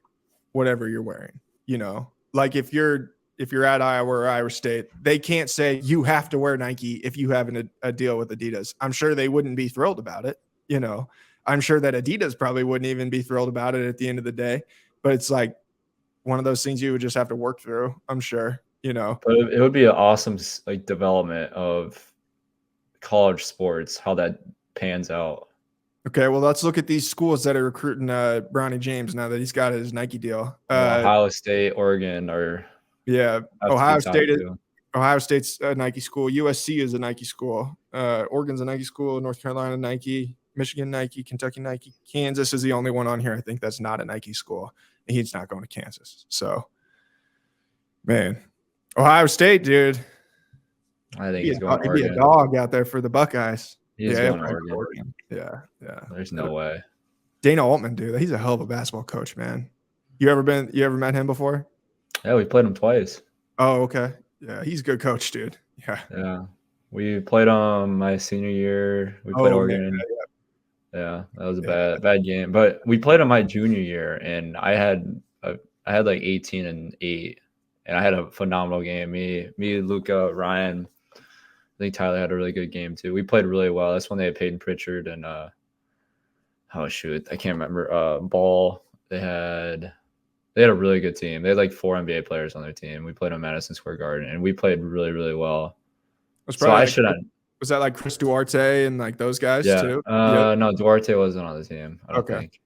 whatever you're wearing. You know, like if you're at Iowa or Iowa State, they can't say you have to wear Nike if you have a deal with Adidas. I'm sure they wouldn't be thrilled about it. You know, I'm sure that Adidas probably wouldn't even be thrilled about it at the end of the day. But it's like one of those things you would just have to work through, I'm sure, you know. But it would be an awesome like development of college sports, how that pans out. Okay, well, let's look at these schools that are recruiting Bronny James now that he's got his Nike deal. Ohio State, Oregon, or Ohio State's a Nike school. USC is a Nike school. Oregon's a Nike school. North Carolina Nike. Michigan Nike. Kentucky Nike. Kansas is the only one on here I think that's not a Nike school. And he's not going to Kansas. So, man, Ohio State, dude. I think he's going to Oregon. He'd be a dog out there for the Buckeyes. He's going to Oregon. Yeah. There's no way. Dana Altman, dude, he's a hell of a basketball coach, man. You ever met him before? Yeah, we played him twice. Oh, okay. Yeah, he's a good coach, dude. Yeah. We played my senior year. We played Oregon. Yeah, that was a bad game. But we played him my junior year, and I had like 18 and 8, and I had a phenomenal game. Me, Luca, Ryan. I think Tyler had a really good game too. We played really well. That's when they had Peyton Pritchard, and oh shoot, I can't remember. Ball. They had a really good team. They had like 4 NBA players on their team. We played on Madison Square Garden, and we played really, really well. So I should have. Was that like Chris Duarte and like those guys too? No, Duarte wasn't on the team. I don't Okay. think.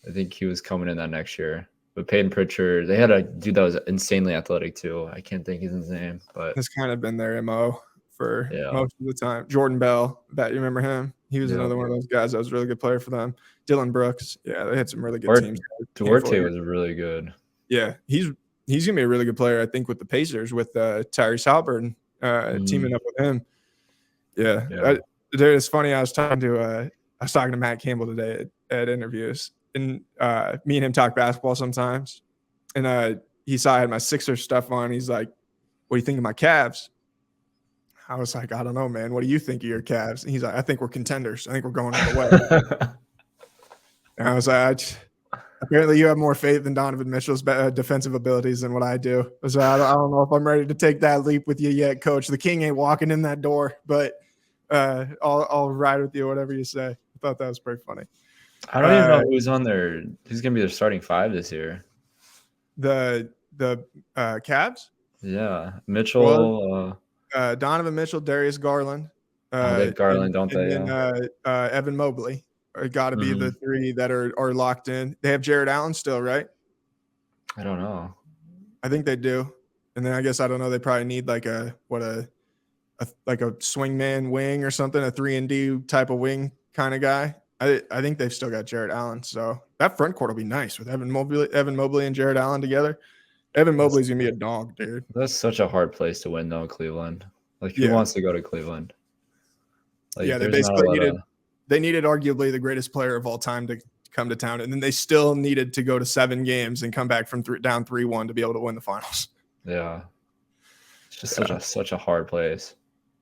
I think he was coming in that next year. But Peyton Pritchard, they had a dude that was insanely athletic too. I can't think his name, but It's kind of been their MO for Yeah. most of the time. Jordan Bell, bet you remember him? He was Yeah. another one of those guys that was a really good player for them. Dylan Brooks, yeah, they had some really good teams. Duarte was really good. Yeah, he's gonna be a really good player, I think, with the Pacers with Tyrese Halliburton teaming up with him. Yeah, Yeah. dude, it's funny. I was talking to Matt Campbell today at interviews, and me and him talk basketball sometimes. And he saw I had my Sixers stuff on. He's like, "What do you think of my Cavs?" I was like, "I don't know, man. What do you think of your Cavs?" And he's like, "I think we're contenders. I think we're going all the way." And I was like, apparently you have more faith in Donovan Mitchell's defensive abilities than what I do. So I don't know if I'm ready to take that leap with you yet, Coach. The king ain't walking in that door, but I'll ride with you, whatever you say. I thought that was pretty funny. I don't even know who's on there. Who's gonna be their starting 5 this year? The Cavs? Yeah, Mitchell. Donovan Mitchell, Darius Garland. They have Garland, don't they? And then Evan Mobley. Got to be the 3 that are locked in. They have Jared Allen still, right? I don't know. I think they do. And then I guess I don't know. They probably need like a swingman wing or something, a 3-and-D type of wing kind of guy. I think they've still got Jared Allen. So that front court will be nice with Evan Mobley and Jared Allen together. Evan Mobley's gonna be a dog, dude. That's such a hard place to win, though, Cleveland. Like, who wants to go to Cleveland? Like, yeah, they basically needed arguably the greatest player of all time to come to town, and then they still needed to go to 7 games and come back from down 3-1 to be able to win the finals. Yeah, it's just such a hard place.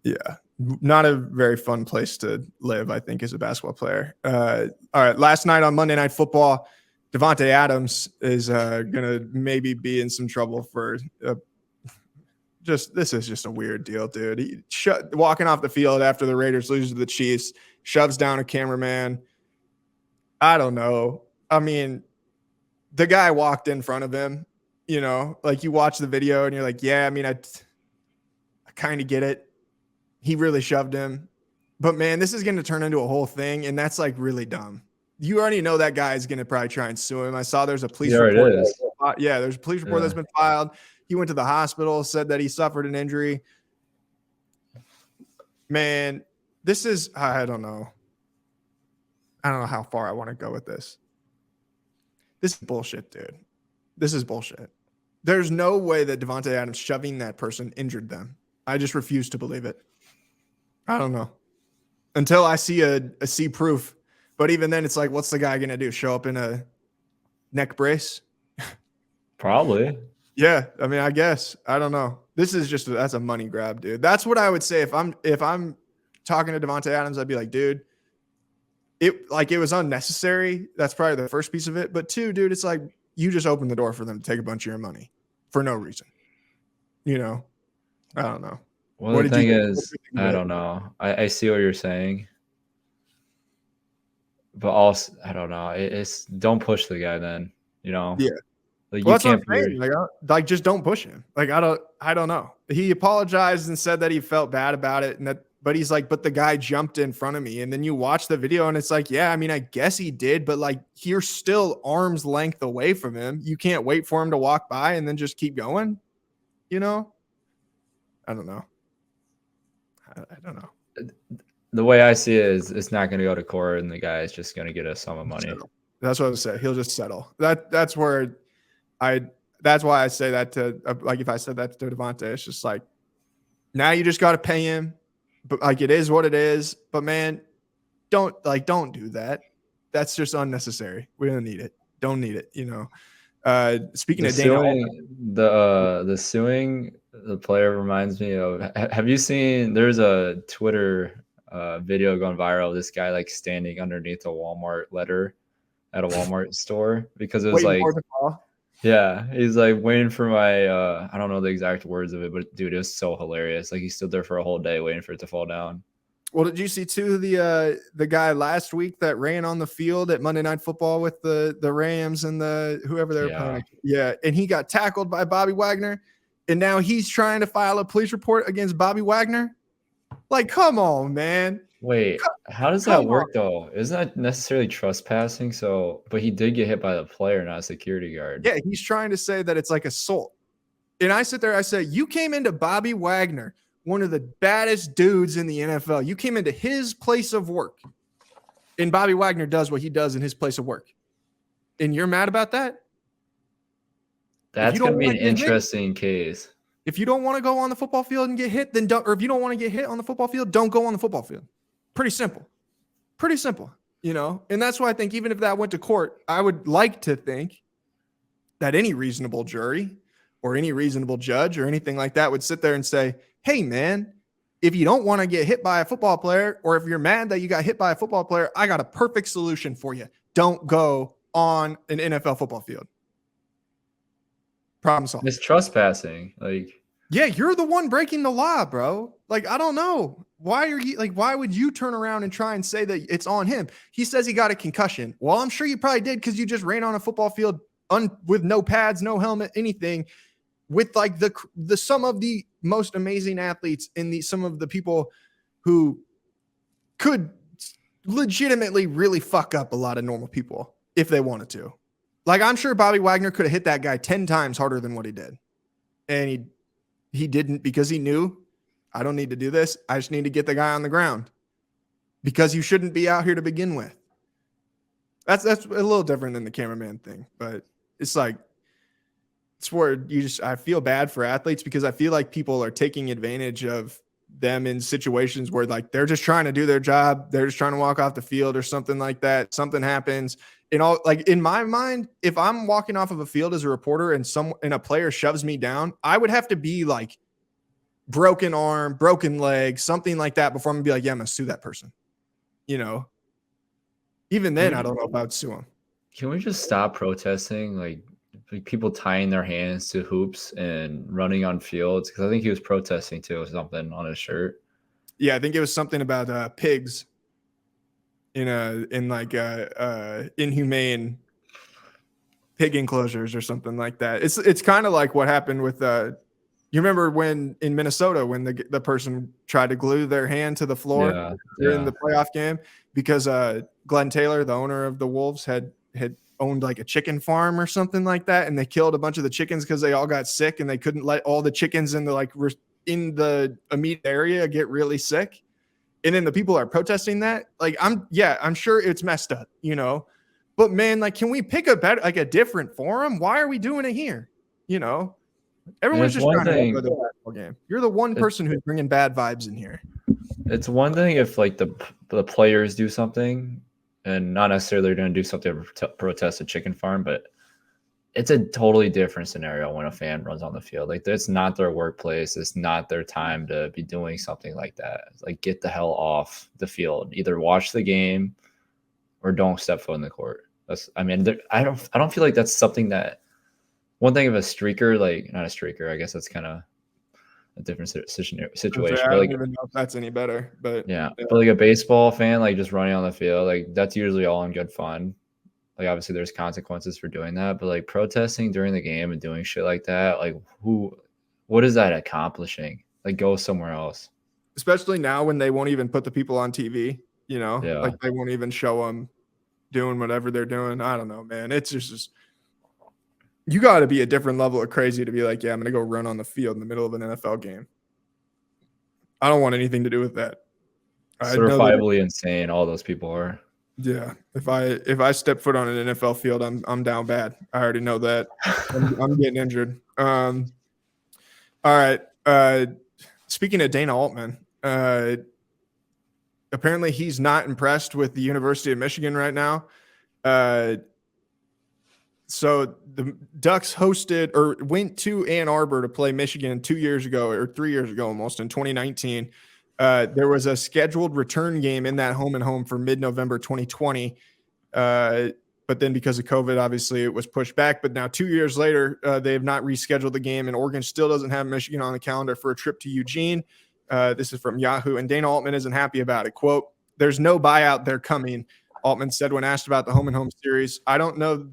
Yeah, not a very fun place to live, I think, as a basketball player. All right, last night on Monday Night Football, Davante Adams is gonna maybe be in some trouble for this is just a weird deal, dude. He walking off the field after the Raiders lose to the Chiefs, shoves down a cameraman. I don't know. I mean, the guy walked in front of him, you know, like you watch the video and you're like, yeah, I mean, I kind of get it. He really shoved him. But man, this is going to turn into a whole thing. And that's like really dumb. You already know that guy is going to probably try and sue him. I saw there's a police report. There's a police report that's been filed. He went to the hospital, said that he suffered an injury. Man, this is, I don't know. I don't know how far I want to go with this. This is bullshit, dude. This is bullshit. There's no way that Davante Adams shoving that person injured them. I just refuse to believe it. I don't know. Until I see proof. But even then, it's like, what's the guy going to do? Show up in a neck brace? Probably. Yeah, I mean, I guess. I don't know. This is that's a money grab, dude. That's what I would say if I'm talking to Davante Adams. I'd be like, dude, it was unnecessary. That's probably the first piece of it. But 2, dude, it's like you just opened the door for them to take a bunch of your money for no reason. You know, I don't know. Well, the thing is, I don't know. I see what you're saying, but also I don't know. It's don't push the guy then. You know. Yeah. Like, well, you can't like just don't push him. Like I don't know. He apologized and said that he felt bad about it, but he's like, but the guy jumped in front of me, and then you watch the video and it's like, yeah, I mean, I guess he did, but like you're still arm's length away from him. You can't wait for him to walk by and then just keep going. You know, I don't know. I don't know. The way I see it is, it's not going to go to court, and the guy is just going to get a sum of money. That's what I would say. He'll just settle. That's why I say that to, like, if I said that to Davante, it's just like, now you just got to pay him, but like, it is what it is. But man, don't do that. That's just unnecessary. We don't need it. Don't need it. You know, speaking of Dana, the suing the player reminds me of, have you seen, there's a Twitter video going viral of this guy like standing underneath a Walmart letter at a Walmart store because it was like, yeah, he's like waiting for my I don't know the exact words of it, but dude, it was so hilarious. Like he stood there for a whole day waiting for it to fall down. Well, did you see too the guy last week that ran on the field at Monday Night Football with the Rams and the whoever they were playing? Yeah, and he got tackled by Bobby Wagner, and now he's trying to file a police report against Bobby Wagner. Like, come on, man. Wait, how does that work though? Isn't that necessarily trespassing? So, but he did get hit by the player, not a security guard. Yeah, he's trying to say that it's like assault. And I sit there, I say, you came into Bobby Wagner, one of the baddest dudes in the NFL. You came into his place of work, and Bobby Wagner does what he does in his place of work. And you're mad about that? That's going to be an interesting case. If you don't want to go on the football field and get hit, then don't. Or if you don't want to get hit on the football field, don't go on the football field. Pretty simple. Pretty simple, you know? And that's why I think even if that went to court, I would like to think that any reasonable jury or any reasonable judge or anything like that would sit there and say, hey, man, if you don't want to get hit by a football player, or if you're mad that you got hit by a football player, I got a perfect solution for you. Don't go on an NFL football field. Problem solved. It's trespassing. Yeah, you're the one breaking the law, bro. Like, I don't know. Why would you turn around and try and say that it's on him? He says he got a concussion. Well, I'm sure you probably did because you just ran on a football field with no pads, no helmet, anything, with like the some of the most amazing athletes and some of the people who could legitimately really fuck up a lot of normal people if they wanted to. Like, I'm sure Bobby Wagner could have hit that guy 10 times harder than what he did. And he didn't, because he knew, I don't need to do this. I just need to get the guy on the ground, because you shouldn't be out here to begin with. That's a little different than the cameraman thing, but it's like, it's where I feel bad for athletes, because I feel like people are taking advantage of them in situations where like they're just trying to do their job. They're just trying to walk off the field or something like that. Something happens. Like in my mind, if I'm walking off of a field as a reporter and a player shoves me down, I would have to be like broken arm, broken leg, something like that before I'm gonna be like, yeah, I'm gonna sue that person. You know, even then, I don't know if I would sue him. Can we just stop protesting? Like people tying their hands to hoops and running on fields? Because I think he was protesting too, or something on his shirt. Yeah, I think it was something about pigs in inhumane pig enclosures or something like that. It's kind of like what happened with you remember when in Minnesota when the person tried to glue their hand to the floor in the playoff game because Glenn Taylor, the owner of the Wolves, had owned like a chicken farm or something like that, and they killed a bunch of the chickens because they all got sick and they couldn't let all the chickens in the immediate area get really sick. And then the people are protesting that. Like, I'm sure it's messed up, you know, but man, like, can we pick a different forum? Why are we doing it here? You know, everyone's just trying to go to the basketball game. You're the one person who's bringing bad vibes in here. It's one thing if like the players do something and not necessarily they're going to do something to protest a chicken farm, but it's a totally different scenario when a fan runs on the field. Like, it's not their workplace. It's not their time to be doing something like that. It's like, get the hell off the field. Either watch the game or don't step foot in the court. I don't feel like that's something that one thing of a streaker, like not a streaker, I guess that's kind of a different situation. I don't even know if that's any better, but yeah. But like a baseball fan, like just running on the field, like that's usually all in good fun. Like, obviously there's consequences for doing that, but like protesting during the game and doing shit like that, like what is that accomplishing? Like, go somewhere else. Especially now when they won't even put the people on TV, you know, like they won't even show them doing whatever they're doing. I don't know, man. It's just you got to be a different level of crazy to be like, yeah, I'm going to go run on the field in the middle of an NFL game. I don't want anything to do with that. Certifiably insane. All those people are. Yeah, if I step foot on an NFL field, I'm down bad. I already know that. I'm getting injured. All right. Speaking of Dana Altman, apparently he's not impressed with the University of Michigan right now. So the Ducks went to Ann Arbor to play Michigan 2 years ago, or 3 years ago almost, in 2019. There was a scheduled return game in that home and home for mid-November 2020. But then because of COVID, obviously it was pushed back. But now 2 years later, they have not rescheduled the game, and Oregon still doesn't have Michigan on the calendar for a trip to Eugene. This is from Yahoo, and Dana Altman isn't happy about it. Quote, "There's no buyout. They're coming," Altman said when asked about the home and home series. I don't know.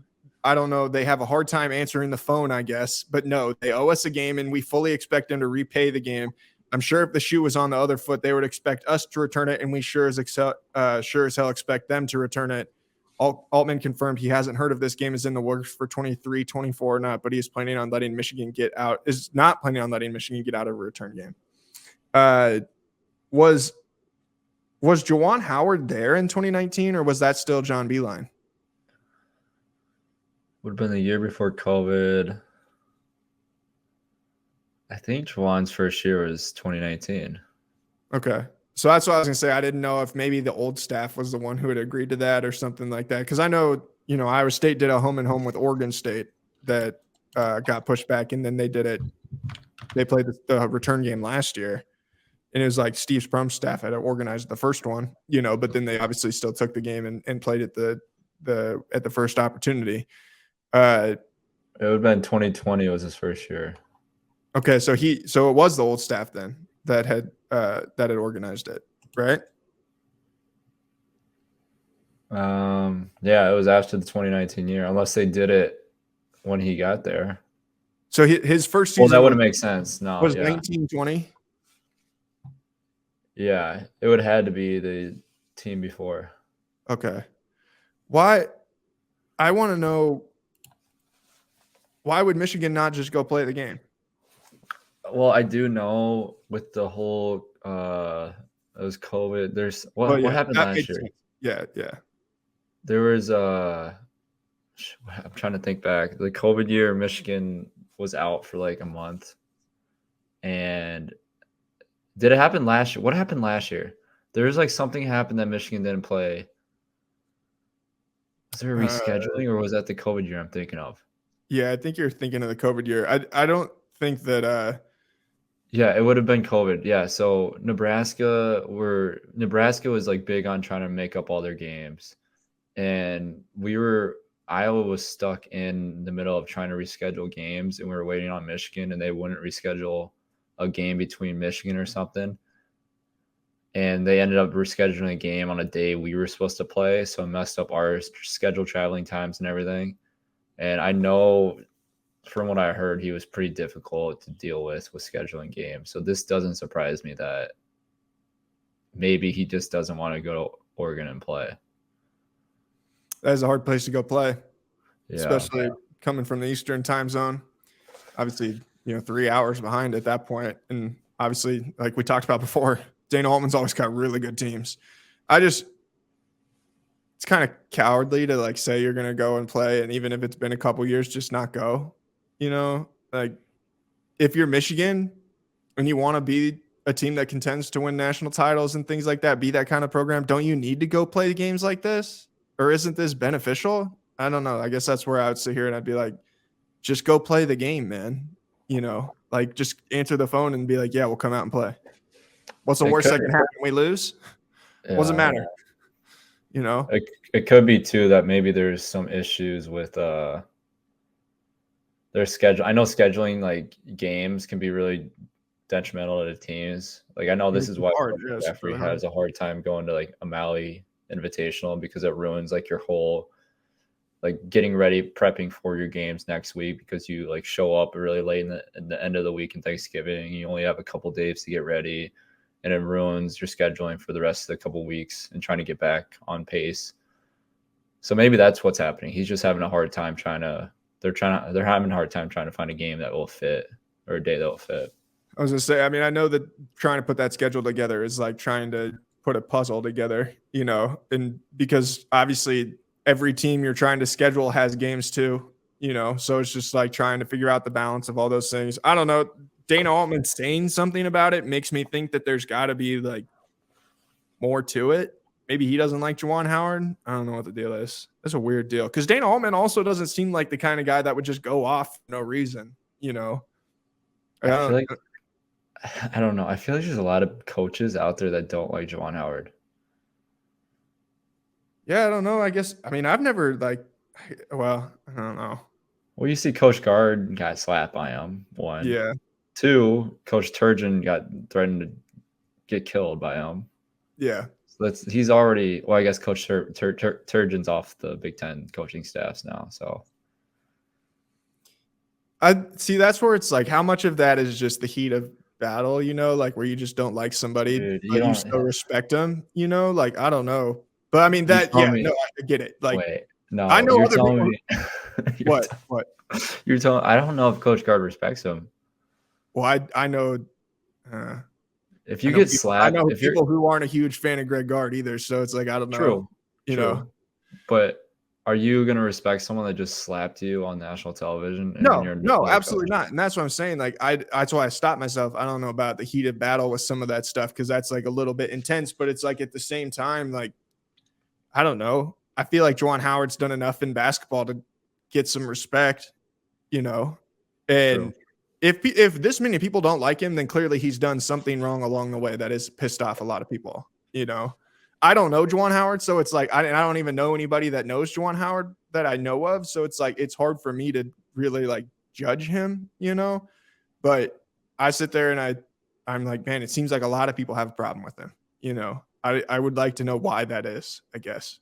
They have a hard time answering the phone, I guess. But no, they owe us a game, and we fully expect them to repay the game. I'm sure if the shoe was on the other foot, they would expect us to return it, and we sure as hell expect them to return it. Altman confirmed he hasn't heard of this game is in the works for 23, 24 or not, but he is not planning on letting Michigan get out of a return game. Was Juwan Howard there in 2019, or was that still John Beilein? Would have been the year before COVID. I think Juwan's first year was 2019. Okay. So that's what I was going to say. I didn't know if maybe the old staff was the one who had agreed to that or something like that. Because I know, Iowa State did a home and home with Oregon State that got pushed back, and then they did it. They played the return game last year, and it was like Steve Sprum's staff had organized the first one, but then they obviously still took the game and played it at the first opportunity. It would have been 2020 was his first year. Okay, so it was the old staff then that had organized it, right? Yeah, it was after the 2019 year, unless they did it when he got there. So his first season. Well, that wouldn't make sense. No, was 1920. Yeah, it would have had to be the team before. Okay, why? I want to know, why would Michigan not just go play the game? Well, I do know with the whole it was COVID. There's what happened last year? Yeah. There was I'm trying to think back. The COVID year, Michigan was out for like a month. And did it happen last year? What happened last year? There was like something happened that Michigan didn't play. Was there a rescheduling, or was that the COVID year I'm thinking of? Yeah, I think you're thinking of the COVID year. I don't think that yeah, it would have been COVID. Yeah, so Nebraska was like big on trying to make up all their games. And Iowa was stuck in the middle of trying to reschedule games, and we were waiting on Michigan, and they wouldn't reschedule a game between Michigan or something. And they ended up rescheduling a game on a day we were supposed to play, so it messed up our schedule, traveling times and everything. And I know from what I heard, he was pretty difficult to deal with scheduling games. So this doesn't surprise me that maybe he just doesn't want to go to Oregon and play. That is a hard place to go play, especially coming from the Eastern time zone. Obviously, 3 hours behind at that point. And obviously, like we talked about before, Dana Altman's always got really good teams. It's kind of cowardly to like say you're going to go and play, and even if it's been a couple years, just not go. Like if you're Michigan and you want to be a team that contends to win national titles and things like that, be that kind of program, don't you need to go play games like this? Or isn't this beneficial? I don't know. I guess that's where I would sit here and I'd be like, just go play the game, man. Like just answer the phone and be like, yeah, we'll come out and play. What's the worst that can happen? We lose? Doesn't matter. It could be too that maybe there's some issues with their schedule. I know scheduling like games can be really detrimental to the teams. Like I know this is why Jeffrey has a hard time going to like a Maui Invitational, because it ruins like your whole like getting ready, prepping for your games next week, because you like show up really late in the end of the week in Thanksgiving. You only have a couple days to get ready, and it ruins your scheduling for the rest of the couple weeks and trying to get back on pace. So maybe that's what's happening. He's just having a hard time they're having a hard time trying to find a game that will fit, or a day that will fit. I was gonna say, I mean, I know that trying to put that schedule together is like trying to put a puzzle together, and because obviously every team you're trying to schedule has games too, so it's just like trying to figure out the balance of all those things. I don't know. Dana Altman saying something about it makes me think that there's got to be like more to it. Maybe he doesn't like Juwan Howard. I don't know what the deal is. That's a weird deal, because Dana Altman also doesn't seem like the kind of guy that would just go off for no reason, I don't know. I feel like there's a lot of coaches out there that don't like Juwan Howard. Yeah, I don't know. I guess, I mean, I've never I don't know. Well, you see Coach Gard got slapped by him, one. Yeah. Two, Coach Turgeon got threatened get killed by him. Yeah. So he's already, well, I guess Coach Turgeon's off the Big Ten coaching staffs now. So I see that's where it's like, how much of that is just the heat of battle, you know, like where you just don't like somebody, dude, but you still respect them, you know, like, I don't know. But I mean that, yeah, no, I get it. Like, wait, no, I know you're other telling people. me What? You're telling, I don't know if Coach Gard respects him. Well, I know. If you get slapped, I know people who aren't a huge fan of Greg Gard either. So it's like, I don't know. True. You know, but are you going to respect someone that just slapped you on national television? No, absolutely not. And that's what I'm saying. Like, that's why I stopped myself. I don't know about the heated battle with some of that stuff, because that's like a little bit intense, but it's like at the same time, like, I don't know. I feel like Juwan Howard's done enough in basketball to get some respect, you know, and if this many people don't like him, then clearly he's done something wrong along the way that has pissed off a lot of people, you know. I don't know Juwan Howard, so it's like I don't even know anybody that knows Juwan Howard that I know of, so it's like it's hard for me to really like judge him, you know. But I sit there and I'm like, man, it seems like a lot of people have a problem with him, you know. I would like to know why that is, I guess.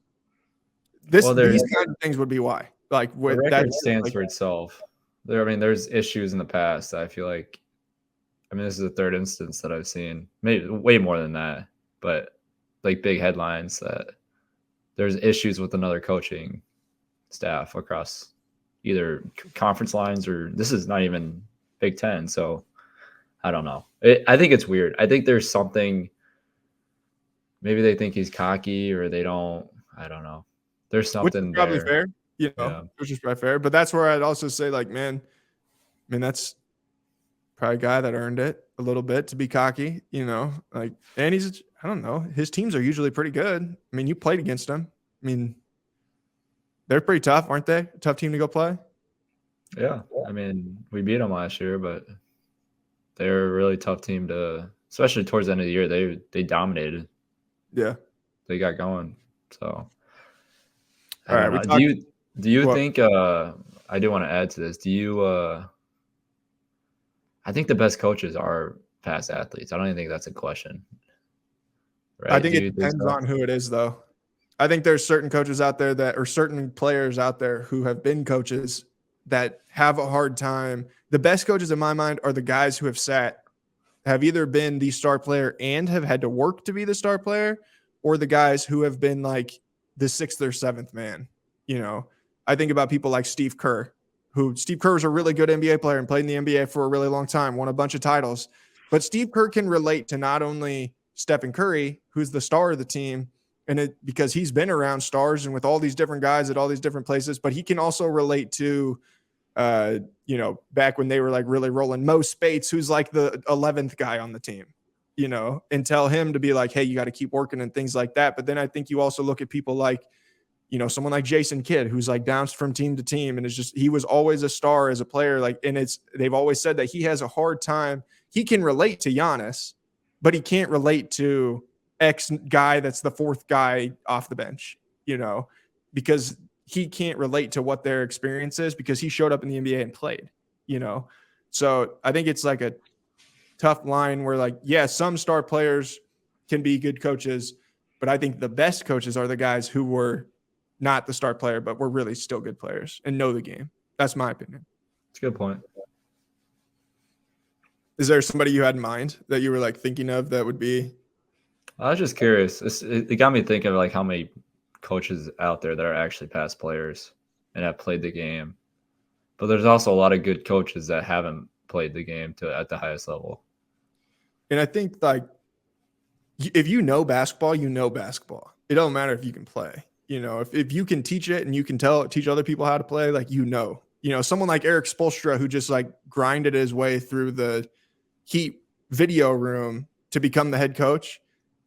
These kind of things would be why. Like, the record stands for itself. There's issues in the past that I feel like, this is the third instance that I've seen, maybe way more than that, but like big headlines that there's issues with another coaching staff across either conference lines, or this is not even Big Ten. So I don't know. I think it's weird. I think there's something, maybe they think he's cocky or they don't, I don't know. There's something which is probably fair, you know, which is probably fair. But that's where I'd also say, like, man, that's probably a guy that earned it a little bit to be cocky, you know, like, and he's, I don't know, his teams are usually pretty good. I mean, you played against them. I mean, they're pretty tough, aren't they? A tough team to go play. Yeah. We beat them last year, but they're a really tough team to, especially towards the end of the year, they dominated. Yeah. They got going. So all right. Do you think I do want to add to this. Do you I think the best coaches are past athletes. I don't even think that's a question. Right? I think it depends on who it is, though. I think there's certain coaches out there that, or certain players out there who have been coaches that have a hard time. The best coaches in my mind are the guys who have either been the star player and have had to work to be the star player, or the guys who have been like the sixth or seventh man. You know, I think about people like Steve Kerr, Steve Kerr was a really good NBA player and played in the NBA for a really long time, won a bunch of titles. But Steve Kerr can relate to not only Stephen Curry, who's the star of the team, because he's been around stars and with all these different guys at all these different places, but he can also relate to, you know, back when they were like really rolling, Mo Spates, who's like the 11th guy on the team, you know, and tell him to be like, hey, you got to keep working and things like that. But then I think you also look at people like, you know, someone like Jason Kidd, who's like bounced from team to team. And it's just, he was always a star as a player. Like, and they've always said that he has a hard time. He can relate to Giannis, but he can't relate to X guy that's the fourth guy off the bench, you know, because he can't relate to what their experience is because he showed up in the NBA and played, you know? So I think it's like a tough line where, like, yeah, some star players can be good coaches, but I think the best coaches are the guys who were not the star player, but were really still good players and know the game. That's my opinion. That's a good point. Is there somebody you had in mind that you were like thinking of that would be? I was just curious. It got me thinking of like how many coaches out there that are actually past players and have played the game. But there's also a lot of good coaches that haven't played the game at the highest level. And I think, like, if you know basketball, you know basketball. It don't matter if you can play. You know, if you can teach it and you can teach other people how to play, like, you know, someone like Eric Spoelstra, who just like grinded his way through the Heat video room to become the head coach.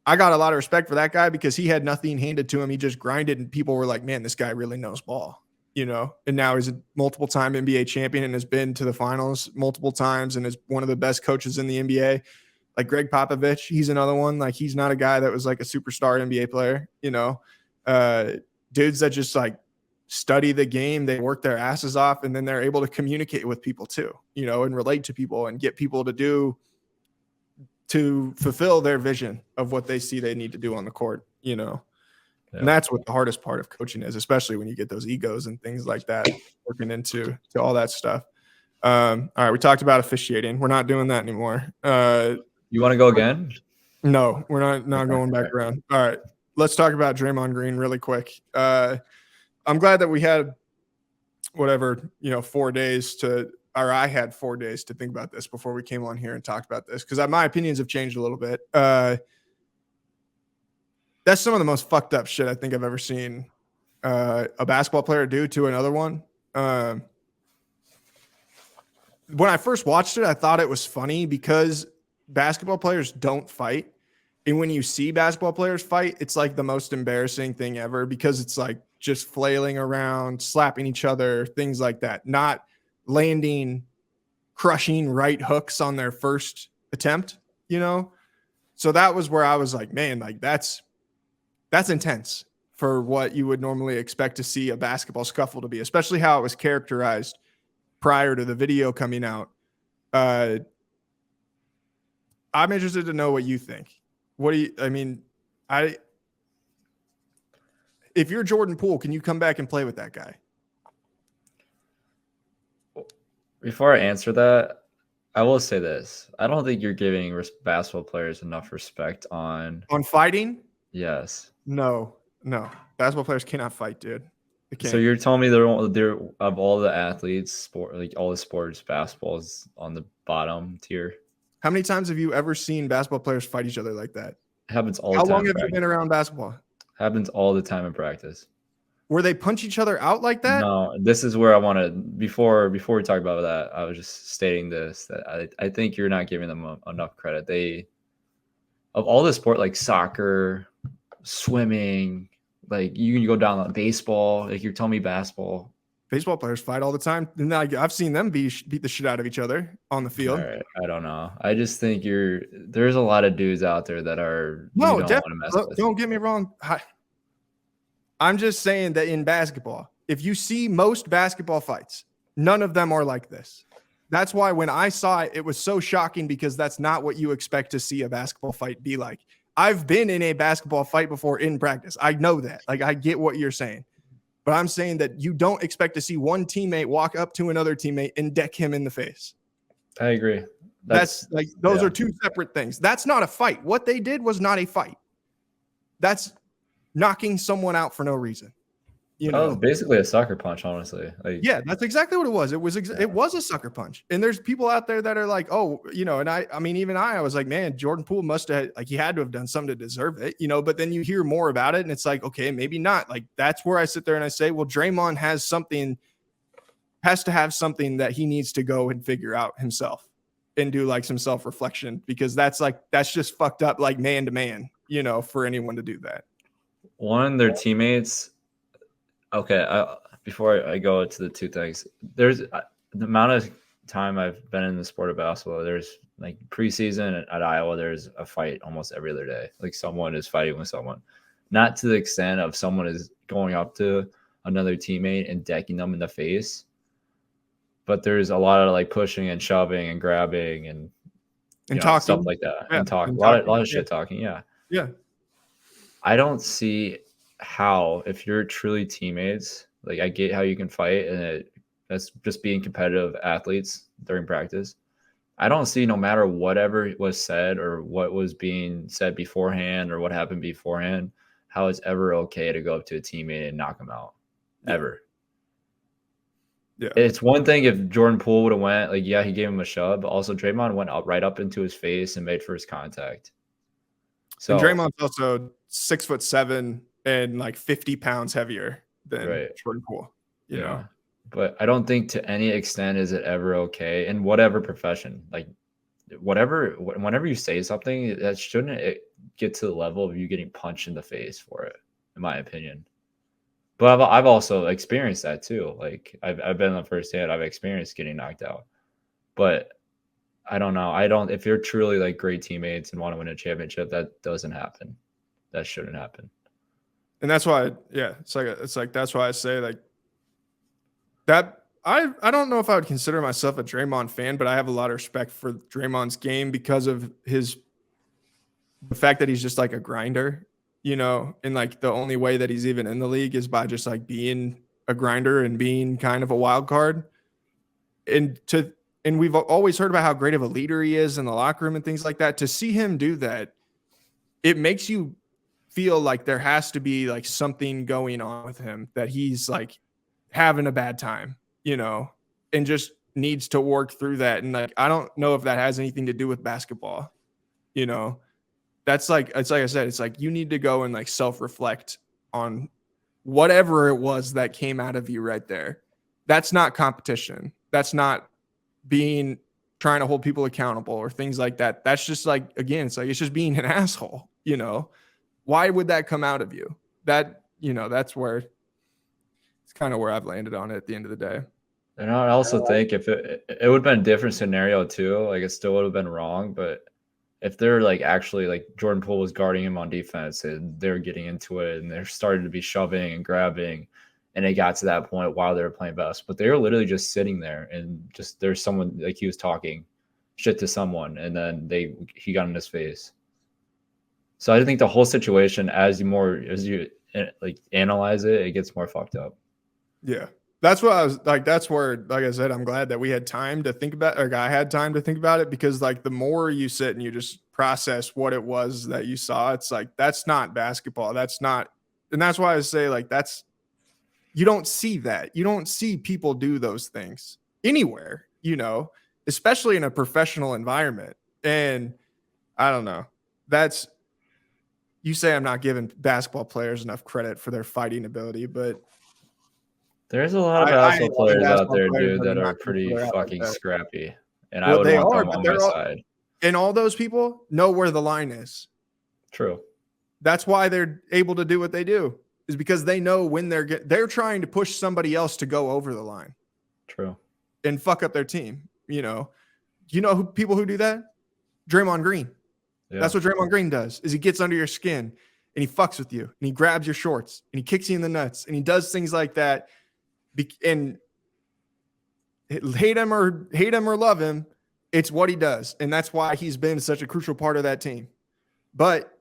I got a lot of respect for that guy because he had nothing handed to him. He just grinded and people were like, man, this guy really knows ball, you know? And now he's a multiple time NBA champion and has been to the finals multiple times and is one of the best coaches in the NBA. Like Greg Popovich, he's another one. Like, he's not a guy that was like a superstar NBA player, you know? Dudes that just like study the game, they work their asses off, and then they're able to communicate with people too, you know, and relate to people and get people to do to fulfill their vision of what they see they need to do on the court, you know. Yeah. And that's what the hardest part of coaching is, especially when you get those egos and things like that working into all that stuff. All right, we talked about officiating. We're not doing that anymore. You want to go again? No, we're not going back around. All right, let's talk about Draymond Green really quick. I'm glad that we had 4 days to, or I had 4 days to think about this before we came on here and talked about this, because my opinions have changed a little bit. That's some of the most fucked up shit I think I've ever seen a basketball player do to another one. When I first watched it, I thought it was funny because basketball players don't fight. And when you see basketball players fight, it's like the most embarrassing thing ever, because it's like just flailing around, slapping each other, things like that, not landing crushing right hooks on their first attempt, you know? So that was where I was like, man, like that's intense for what you would normally expect to see a basketball scuffle to be, especially how it was characterized prior to the video coming out. I'm interested to know what you think. If you're Jordan Poole, can you come back and play with that guy? Before I answer that, I will say this. I don't think you're giving basketball players enough respect on fighting. Yes. No. Basketball players cannot fight, dude. So you're telling me they're of all the athletes, all the sports, basketball is on the bottom tier. How many times have you ever seen basketball players fight each other like that? It happens all the time. How long have you been around basketball? Happens all the time in practice. Where they punch each other out like that? No, this is where I want to, before we talk about that, I was just stating this, that I think you're not giving them enough credit. Of all the sport, like soccer, swimming, like you can go down on baseball, like you're telling me basketball. Baseball players fight all the time. And I've seen them beat the shit out of each other on the field. Right. I don't know. I just think there's a lot of dudes out there that are no, don't get me wrong. I'm just saying that in basketball, if you see most basketball fights, none of them are like this. That's why when I saw it, it was so shocking, because that's not what you expect to see a basketball fight be like. I've been in a basketball fight before in practice. I know that. Like, I get what you're saying. But I'm saying that you don't expect to see one teammate walk up to another teammate and deck him in the face. I agree. Those are two separate things. That's not a fight. What they did was not a fight. That's knocking someone out for no reason. It was basically a sucker punch, honestly. Yeah, that's exactly what it was. It was a sucker punch. And there's people out there that are like, oh, and I mean, even I was like, man, Jordan Poole must have, like, he had to have done something to deserve it, but then you hear more about it and it's like, okay, maybe not. Like, that's where I sit there and I say, well, Draymond has to have something that he needs to go and figure out himself and do like some self-reflection, because that's just fucked up, like man to man, for anyone to do that. One, their teammates. Okay, before I go to the two things, there's the amount of time I've been in the sport of basketball. There's like preseason at Iowa, there's a fight almost every other day. Like someone is fighting with someone, not to the extent of someone is going up to another teammate and decking them in the face, but there's a lot of like pushing and shoving and grabbing and talking, stuff like that, yeah, and talking, a lot of shit talking. Yeah. I don't see how, if you're truly teammates, like I get how you can fight and that's just being competitive athletes during practice. I don't see, no matter whatever was said or what was being said beforehand or what happened beforehand, how it's ever okay to go up to a teammate and knock them out. Ever. Yeah. It's one thing if Jordan Poole would have went, like, yeah, he gave him a shove, but also Draymond went right up into his face and made first contact. So and Draymond's also 6'7" and like 50 pounds heavier than Jordan Poole, you know. But I don't think to any extent is it ever okay in whatever profession, like whenever you say something, that shouldn't get to the level of you getting punched in the face for it, in my opinion. But I've also experienced that too. Like I've been on firsthand. I've experienced getting knocked out. But I don't know. If you're truly like great teammates and want to win a championship, that doesn't happen. That shouldn't happen. And that's why, it's like that's why I say like that. I don't know if I would consider myself a Draymond fan, but I have a lot of respect for Draymond's game because of his the fact that he's just like a grinder, you know, and like the only way that he's even in the league is by just like being a grinder and being kind of a wild card. And we've always heard about how great of a leader he is in the locker room and things like that. To see him do that, it makes you feel like there has to be like something going on with him, that he's like having a bad time, you know, and just needs to work through that. And like, I don't know if that has anything to do with basketball, you know. That's like, it's like I said, it's like you need to go and like self-reflect on whatever it was that came out of you right there. That's not competition. That's not trying to hold people accountable or things like that. That's just like, again, it's like, it's just being an asshole, you know. Why would that come out of you? That, you know, that's where it's kind of where I've landed on it at the end of the day. And I also think if it would have been a different scenario too, like it still would have been wrong, but if they're like actually like Jordan Poole was guarding him on defense and they're getting into it and they're starting to be shoving and grabbing, and it got to that point while they were playing best, but they were literally just sitting there and just there's someone like he was talking shit to someone and then he got in his face. So I think the whole situation, as you like analyze it, it gets more fucked up. Yeah. That's what I was like. That's where, like I said, I'm glad that we had time to think about, or I had time to think about it, because like the more you sit and you just process what it was that you saw, it's like, that's not basketball. That's not, and that's why I say like, you don't see that. You don't see people do those things anywhere, you know, especially in a professional environment. And I don't know, you say I'm not giving basketball players enough credit for their fighting ability, but there's a lot of basketball players out there, dude, that are pretty fucking scrappy. And I would want them on my side. And all those people know where the line is. True. That's why they're able to do what they do, is because they know when they're trying to push somebody else to go over the line. True. And fuck up their team. You know people who do that? Draymond Green. Yeah. That's what Draymond Green does, is he gets under your skin and he fucks with you and he grabs your shorts and he kicks you in the nuts and he does things like that. And hate him or love him, it's what he does. And that's why he's been such a crucial part of that team. But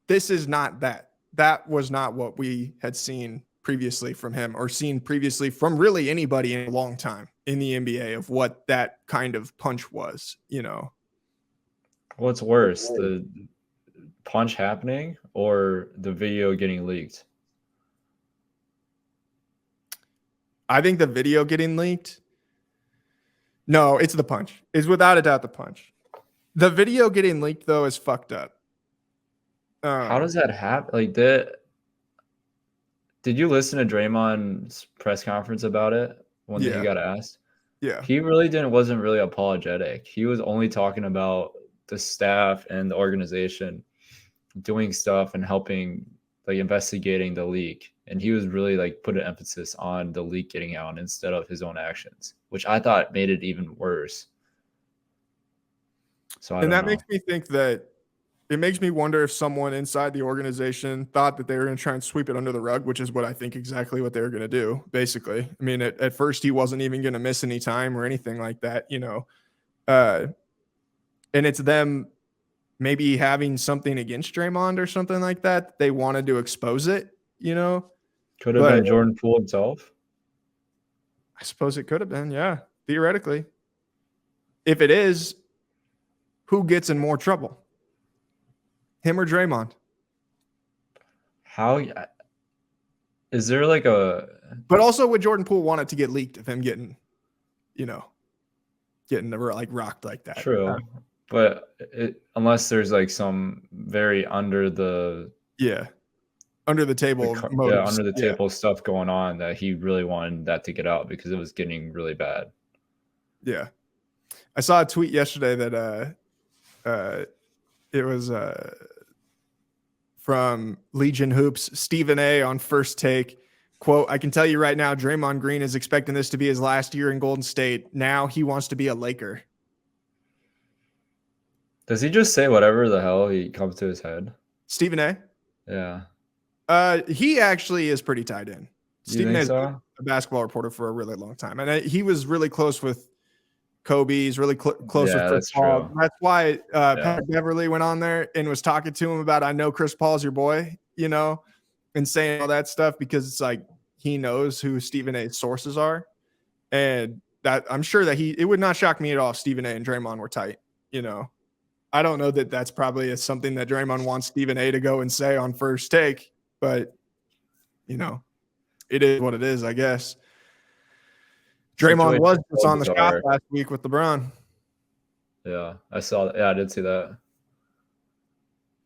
this is not that. That was not what we had seen previously from him, or seen previously from really anybody in a long time in the NBA, of what that kind of punch was, you know. What's worse, the punch happening or the video getting leaked? I think the video getting leaked. No, it's the punch. It's without a doubt the punch. The video getting leaked, though, is fucked up. How does that happen? Like, did you listen to Draymond's press conference about it when he got asked? Yeah. He really wasn't really apologetic. He was only talking about the staff and the organization doing stuff and helping, like, investigating the leak. And he was really like put an emphasis on the leak getting out instead of his own actions, which I thought made it even worse. So makes me think that it makes me wonder if someone inside the organization thought that they were going to try and sweep it under the rug, which is what I think exactly what they were going to do, basically. I mean, at first he wasn't even going to miss any time or anything like that, you know. And it's them maybe having something against Draymond or something like that. They wanted to expose it, you know. Could have been Jordan Poole himself. I suppose it could have been, yeah, theoretically. If it is, who gets in more trouble? Him or Draymond? How is there like a? But also, would Jordan Poole want it to get leaked of him getting like rocked like that? True, but unless there's like some very under the table table stuff going on, that he really wanted that to get out because it was getting really bad. Yeah, I saw a tweet yesterday that it was from Legion Hoops, Stephen A. on First Take. Quote, "I can tell you right now, Draymond Green is expecting this to be his last year in Golden State. Now he wants to be a Laker." Does he just say whatever the hell he comes to his head? Stephen A? Yeah. He actually is pretty tied in. Stephen A is a basketball reporter for a really long time. And he was really close with Kobe. He's really close with Yeah, Chris that's Paul. true. That's why Pat Beverly went on there and was talking to him about, I know Chris Paul's your boy, you know, and saying all that stuff because it's like he knows who Stephen A's sources are. And that I'm sure that it would not shock me at all if Stephen A and Draymond were tight, you know. I don't know that that's probably something that Draymond wants Stephen A to go and say on First Take, but, you know, it is what it is, I guess. Draymond was just on the shot last week with LeBron. Yeah, I saw that. Yeah, I did see that.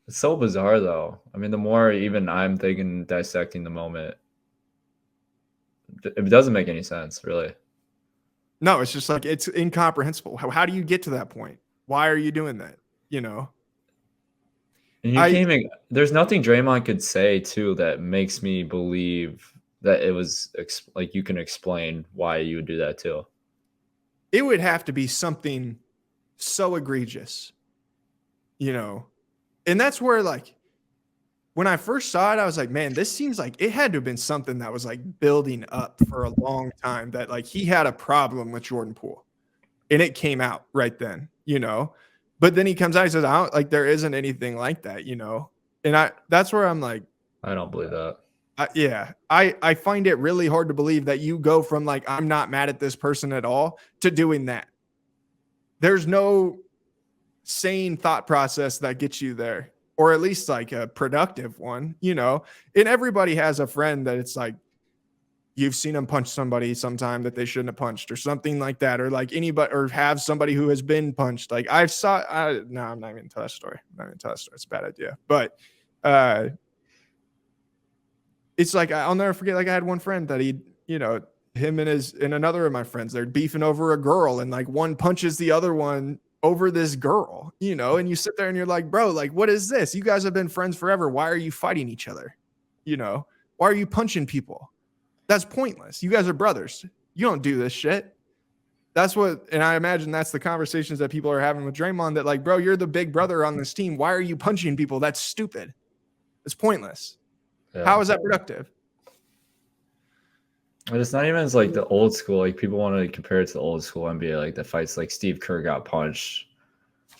It's so bizarre, though. I mean, the more even I'm thinking, dissecting the moment, it doesn't make any sense, really. No, it's just like it's incomprehensible. How do you get to that point? Why are you doing that? You know? And you can't even, there's nothing Draymond could say, too, that makes me believe that it was like you can explain why you would do that, too. It would have to be something so egregious, you know? And that's where, like, when I first saw it, I was like, man, this seems like it had to have been something that was like building up for a long time, that like he had a problem with Jordan Poole and it came out right then, you know? But then he comes out and says, I don't, like, there isn't anything like that, you know? And that's where I'm like, I don't believe that. I find it really hard to believe that you go from like, I'm not mad at this person at all to doing that. There's no sane thought process that gets you there, or at least like a productive one, you know. And everybody has a friend that it's like, you've seen them punch somebody sometime that they shouldn't have punched or something like that, or like anybody, or have somebody who has been punched. Like I'm not even tell that story. I'm not even tell that story. It's a bad idea. But it's like, I'll never forget, like I had one friend that he, you know, him and another of my friends, they're beefing over a girl, and like one punches the other one over this girl, you know, and you sit there and you're like, bro, like, what is this? You guys have been friends forever. Why are you fighting each other? You know, why are you punching people? That's pointless. You guys are brothers. You don't do this shit. That's what, and I imagine that's the conversations that people are having with Draymond, that like, bro, you're the big brother on this team. Why are you punching people? That's stupid. It's pointless. Yeah. How is that productive? But it's not even as like the old school. Like people want to compare it to the old school NBA, like the fights like Steve Kerr got punched.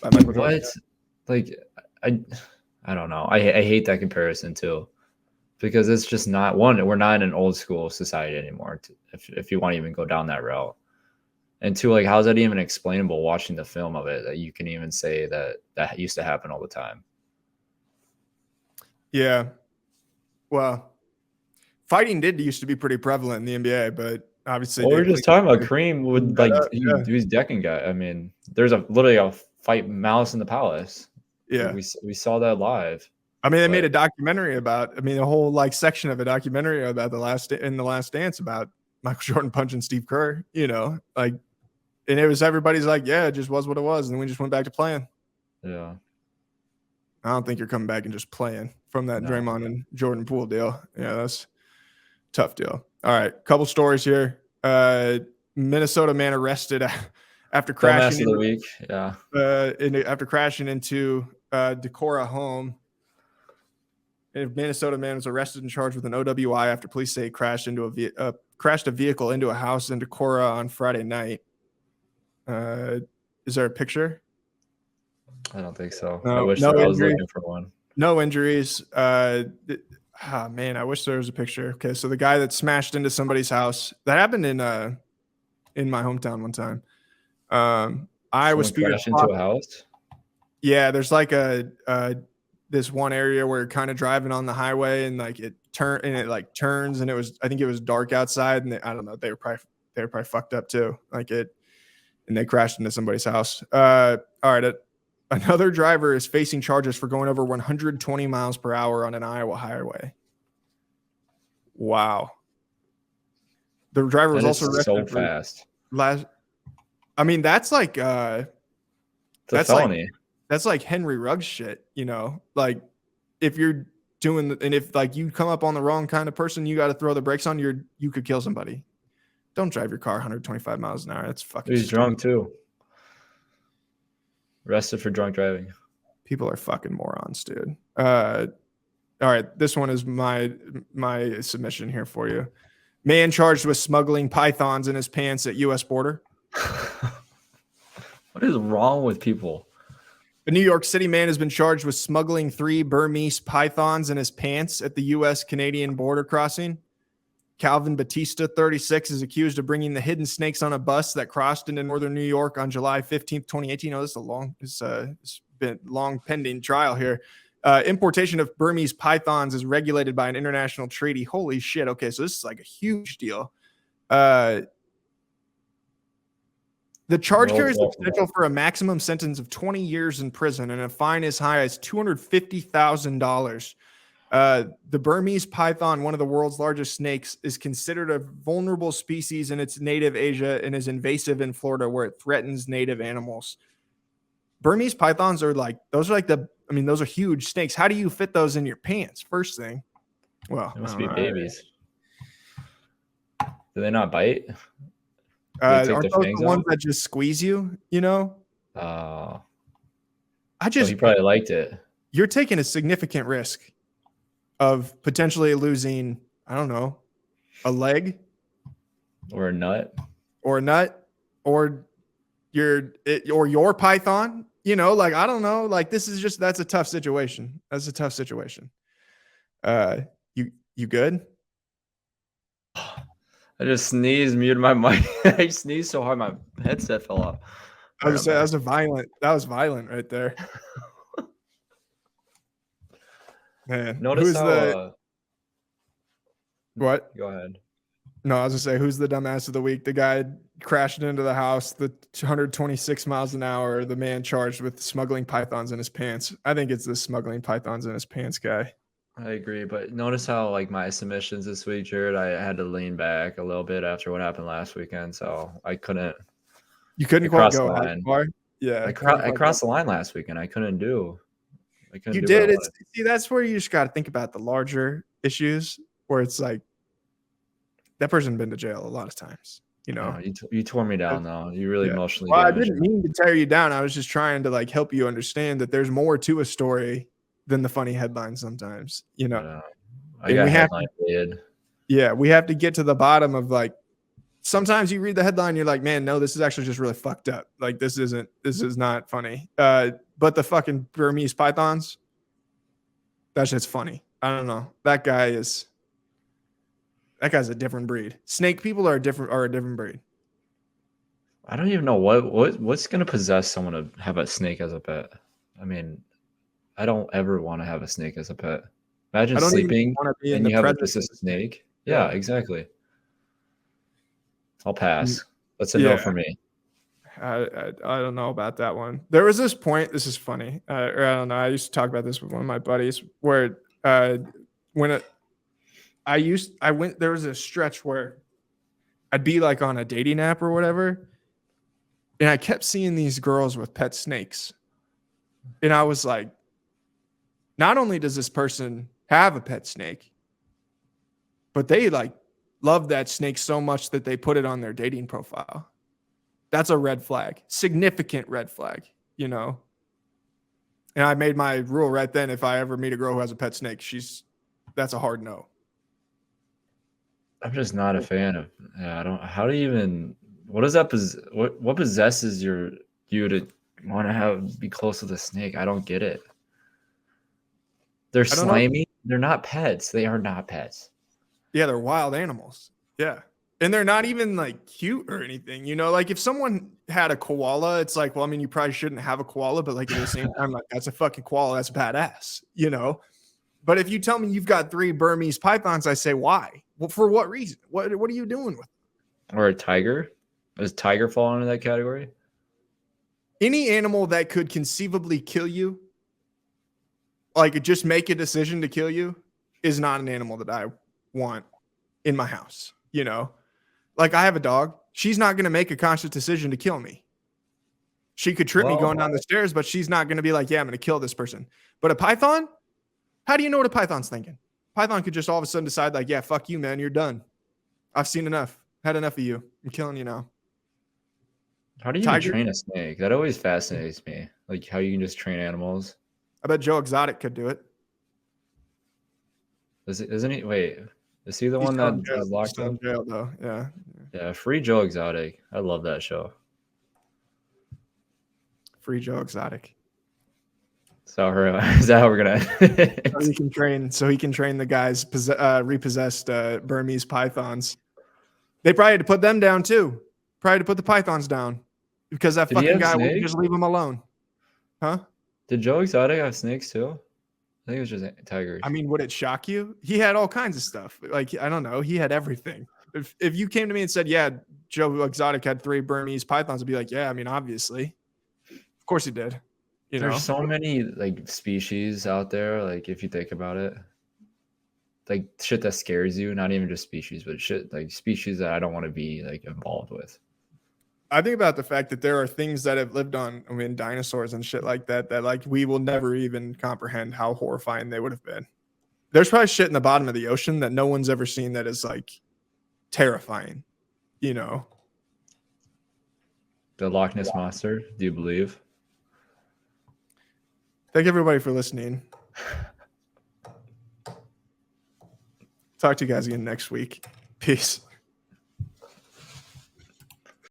What? Like I don't know. I hate that comparison too, because it's just not one. We're not in an old school society anymore. If you want to even go down that route, and two, like how is that even explainable? Watching the film of it, that you can even say that used to happen all the time. Yeah. Well, fighting used to be pretty prevalent in the NBA, but obviously we were just talking about Kareem with like he was decking guy. I mean, there's literally a fight Malice in the Palace. Yeah, we saw that live. I mean, they made a documentary about. I mean, a whole like section of a documentary about the Last Dance about Michael Jordan punching Steve Kerr. You know, like, and it was everybody's like, yeah, it just was what it was, and then we just went back to playing. Yeah. I don't think you're coming back and just playing from that Draymond and Jordan Poole deal. Yeah, that's a tough deal. All right, couple stories here. Minnesota man arrested after crashing. Dumbass of the week. Yeah. After crashing into Decorah home. A Minnesota man was arrested and charged with an OWI after police say he crashed a vehicle into a house in Decorah on Friday night. Is there a picture? I don't think so. No, I wish I was looking for one. No injuries. Man, I wish there was a picture. Okay, so the guy that smashed into somebody's house, that happened in my hometown one time. I was crashed into a house. Yeah, there's like this one area where you're kind of driving on the highway and like it turns, and I think it was dark outside, and I don't know, they were probably fucked up too, like it, and they crashed into somebody's house. All right. Another driver is facing charges for going over 120 miles per hour on an Iowa highway. Wow. The driver was also arrested so fast. I mean, that's like that's felony. That's like Henry Ruggs shit, you know. Like if you're doing and if like you come up on the wrong kind of person, you got to throw the brakes on. You could kill somebody. Don't drive your car 125 miles an hour. That's fucking. He's drunk too. Arrested for drunk driving. People are fucking morons, dude. All right, this one is my submission here for you. Man charged with smuggling pythons in his pants at U.S. border. What is wrong with people? A New York City man has been charged with smuggling 3 Burmese pythons in his pants at the U.S.-Canadian border crossing. Calvin Batista, 36, is accused of bringing the hidden snakes on a bus that crossed into northern New York on July 15th, 2018. Oh, this is it's been long pending trial here. Importation of Burmese pythons is regulated by an international treaty. Holy shit. Okay, so this is like a huge deal. The charge carries the potential for a maximum sentence of 20 years in prison and a fine as high as $250,000. The Burmese python, one of the world's largest snakes, is considered a vulnerable species in its native Asia and is invasive in Florida, where it threatens native animals. Burmese pythons are like, those are huge snakes. How do you fit those in your pants? First thing. Well, they must be babies. Do they not bite? Aren't those the ones that just squeeze you, you know? He probably liked it. You're taking a significant risk of potentially losing, I don't know, a leg or a nut or your python, you know, like, I don't know, like, that's a tough situation. That's a tough situation. You good? I just sneezed, muted my mic. I sneezed so hard my headset fell off. I was saying, that was violent right there. Man, notice how what? Go ahead. No, I was gonna say, who's the dumbass of the week? The guy crashed into the house, the 126 miles an hour, the man charged with smuggling pythons in his pants. I think it's the smuggling pythons in his pants guy. I agree, but notice how, like, my submissions this week, Jared, I had to lean back a little bit after what happened last weekend, so I couldn't. You couldn't quite go as far. Yeah, I crossed the line last weekend. I couldn't do. You did. See, that's where you just got to think about the larger issues, where it's like that person been to jail a lot of times. You know, you tore me down though. You really emotionally. Well, I didn't mean to tear you down. I was just trying to like help you understand that there's more to a story than the funny headlines sometimes, you know. I got headline baited. Yeah, we have to get to the bottom of, like, sometimes you read the headline, you're like, man, no, this is actually just really fucked up. Like, this is not funny. But the fucking Burmese pythons, that's just funny. I don't know. That guy's a different breed. Snake people are a different breed. I don't even know what's gonna possess someone to have a snake as a pet. I mean, I don't ever want to have a snake as a pet. Imagine sleeping and you have just a snake. Yeah, exactly. I'll pass. That's a no for me. I don't know about that one. There was this point. This is funny. Or I don't know. I used to talk about this with one of my buddies where there was a stretch where I'd be like on a dating app or whatever, and I kept seeing these girls with pet snakes, and I was like, not only does this person have a pet snake, but they like love that snake so much that they put it on their dating profile. That's a red flag, significant red flag, you know? And I made my rule right then. If I ever meet a girl who has a pet snake, that's a hard no. I'm just not a fan of, how do you even, what does that, what possesses you to want to be close to the snake? I don't get it. They're slimy. They're not pets. They are not pets. Yeah, they're wild animals. Yeah. And they're not even like cute or anything. You know, like if someone had a koala, it's like, well, I mean, you probably shouldn't have a koala, but like at the same time, like that's a fucking koala. That's badass, you know? But if you tell me you've got 3 Burmese pythons, I say, why? Well, for what reason? What are you doing with them? Or a tiger? Does tiger fall into that category? Any animal that could conceivably kill you, like just make a decision to kill you, is not an animal that I want in my house. You know, like I have a dog. She's not going to make a conscious decision to kill me. She could trip me going down the stairs, but she's not going to be like, yeah, I'm going to kill this person. But a python, how do you know what a python's thinking? Python could just all of a sudden decide like, yeah, fuck you, man. You're done. I've seen enough. Had enough of you. I'm killing you now. How do you even train a snake? That always fascinates me. Like how you can just train animals. I bet Joe Exotic could do it. Isn't he? Wait, is he the one that locked up? In jail, though. Yeah. Yeah, free Joe Exotic. I love that show. Free Joe Exotic. So is that how we're gonna? So he can train the guys repossessed Burmese pythons. They probably had to put them down too. Probably had to put the pythons down because that Did he fucking have guy wouldn't snakes? just leave them alone. Huh? Did Joe Exotic have snakes too? I think it was just tigers. I mean, would it shock you? He had all kinds of stuff. Like, I don't know. He had everything. If you came to me and said, yeah, Joe Exotic had 3 Burmese pythons, I'd be like, yeah, I mean, obviously. Of course he did. You know? There's so many like species out there, like if you think about it. Like shit that scares you, not even just species, but shit like species that I don't want to be like involved with. I think about the fact that there are things that have lived on, I mean, dinosaurs and shit like that, that like we will never even comprehend how horrifying they would have been. There's probably shit in the bottom of the ocean that no one's ever seen that is like terrifying, you know? The Loch Ness Monster, do you believe? Thank everybody for listening. Talk to you guys again next week. Peace.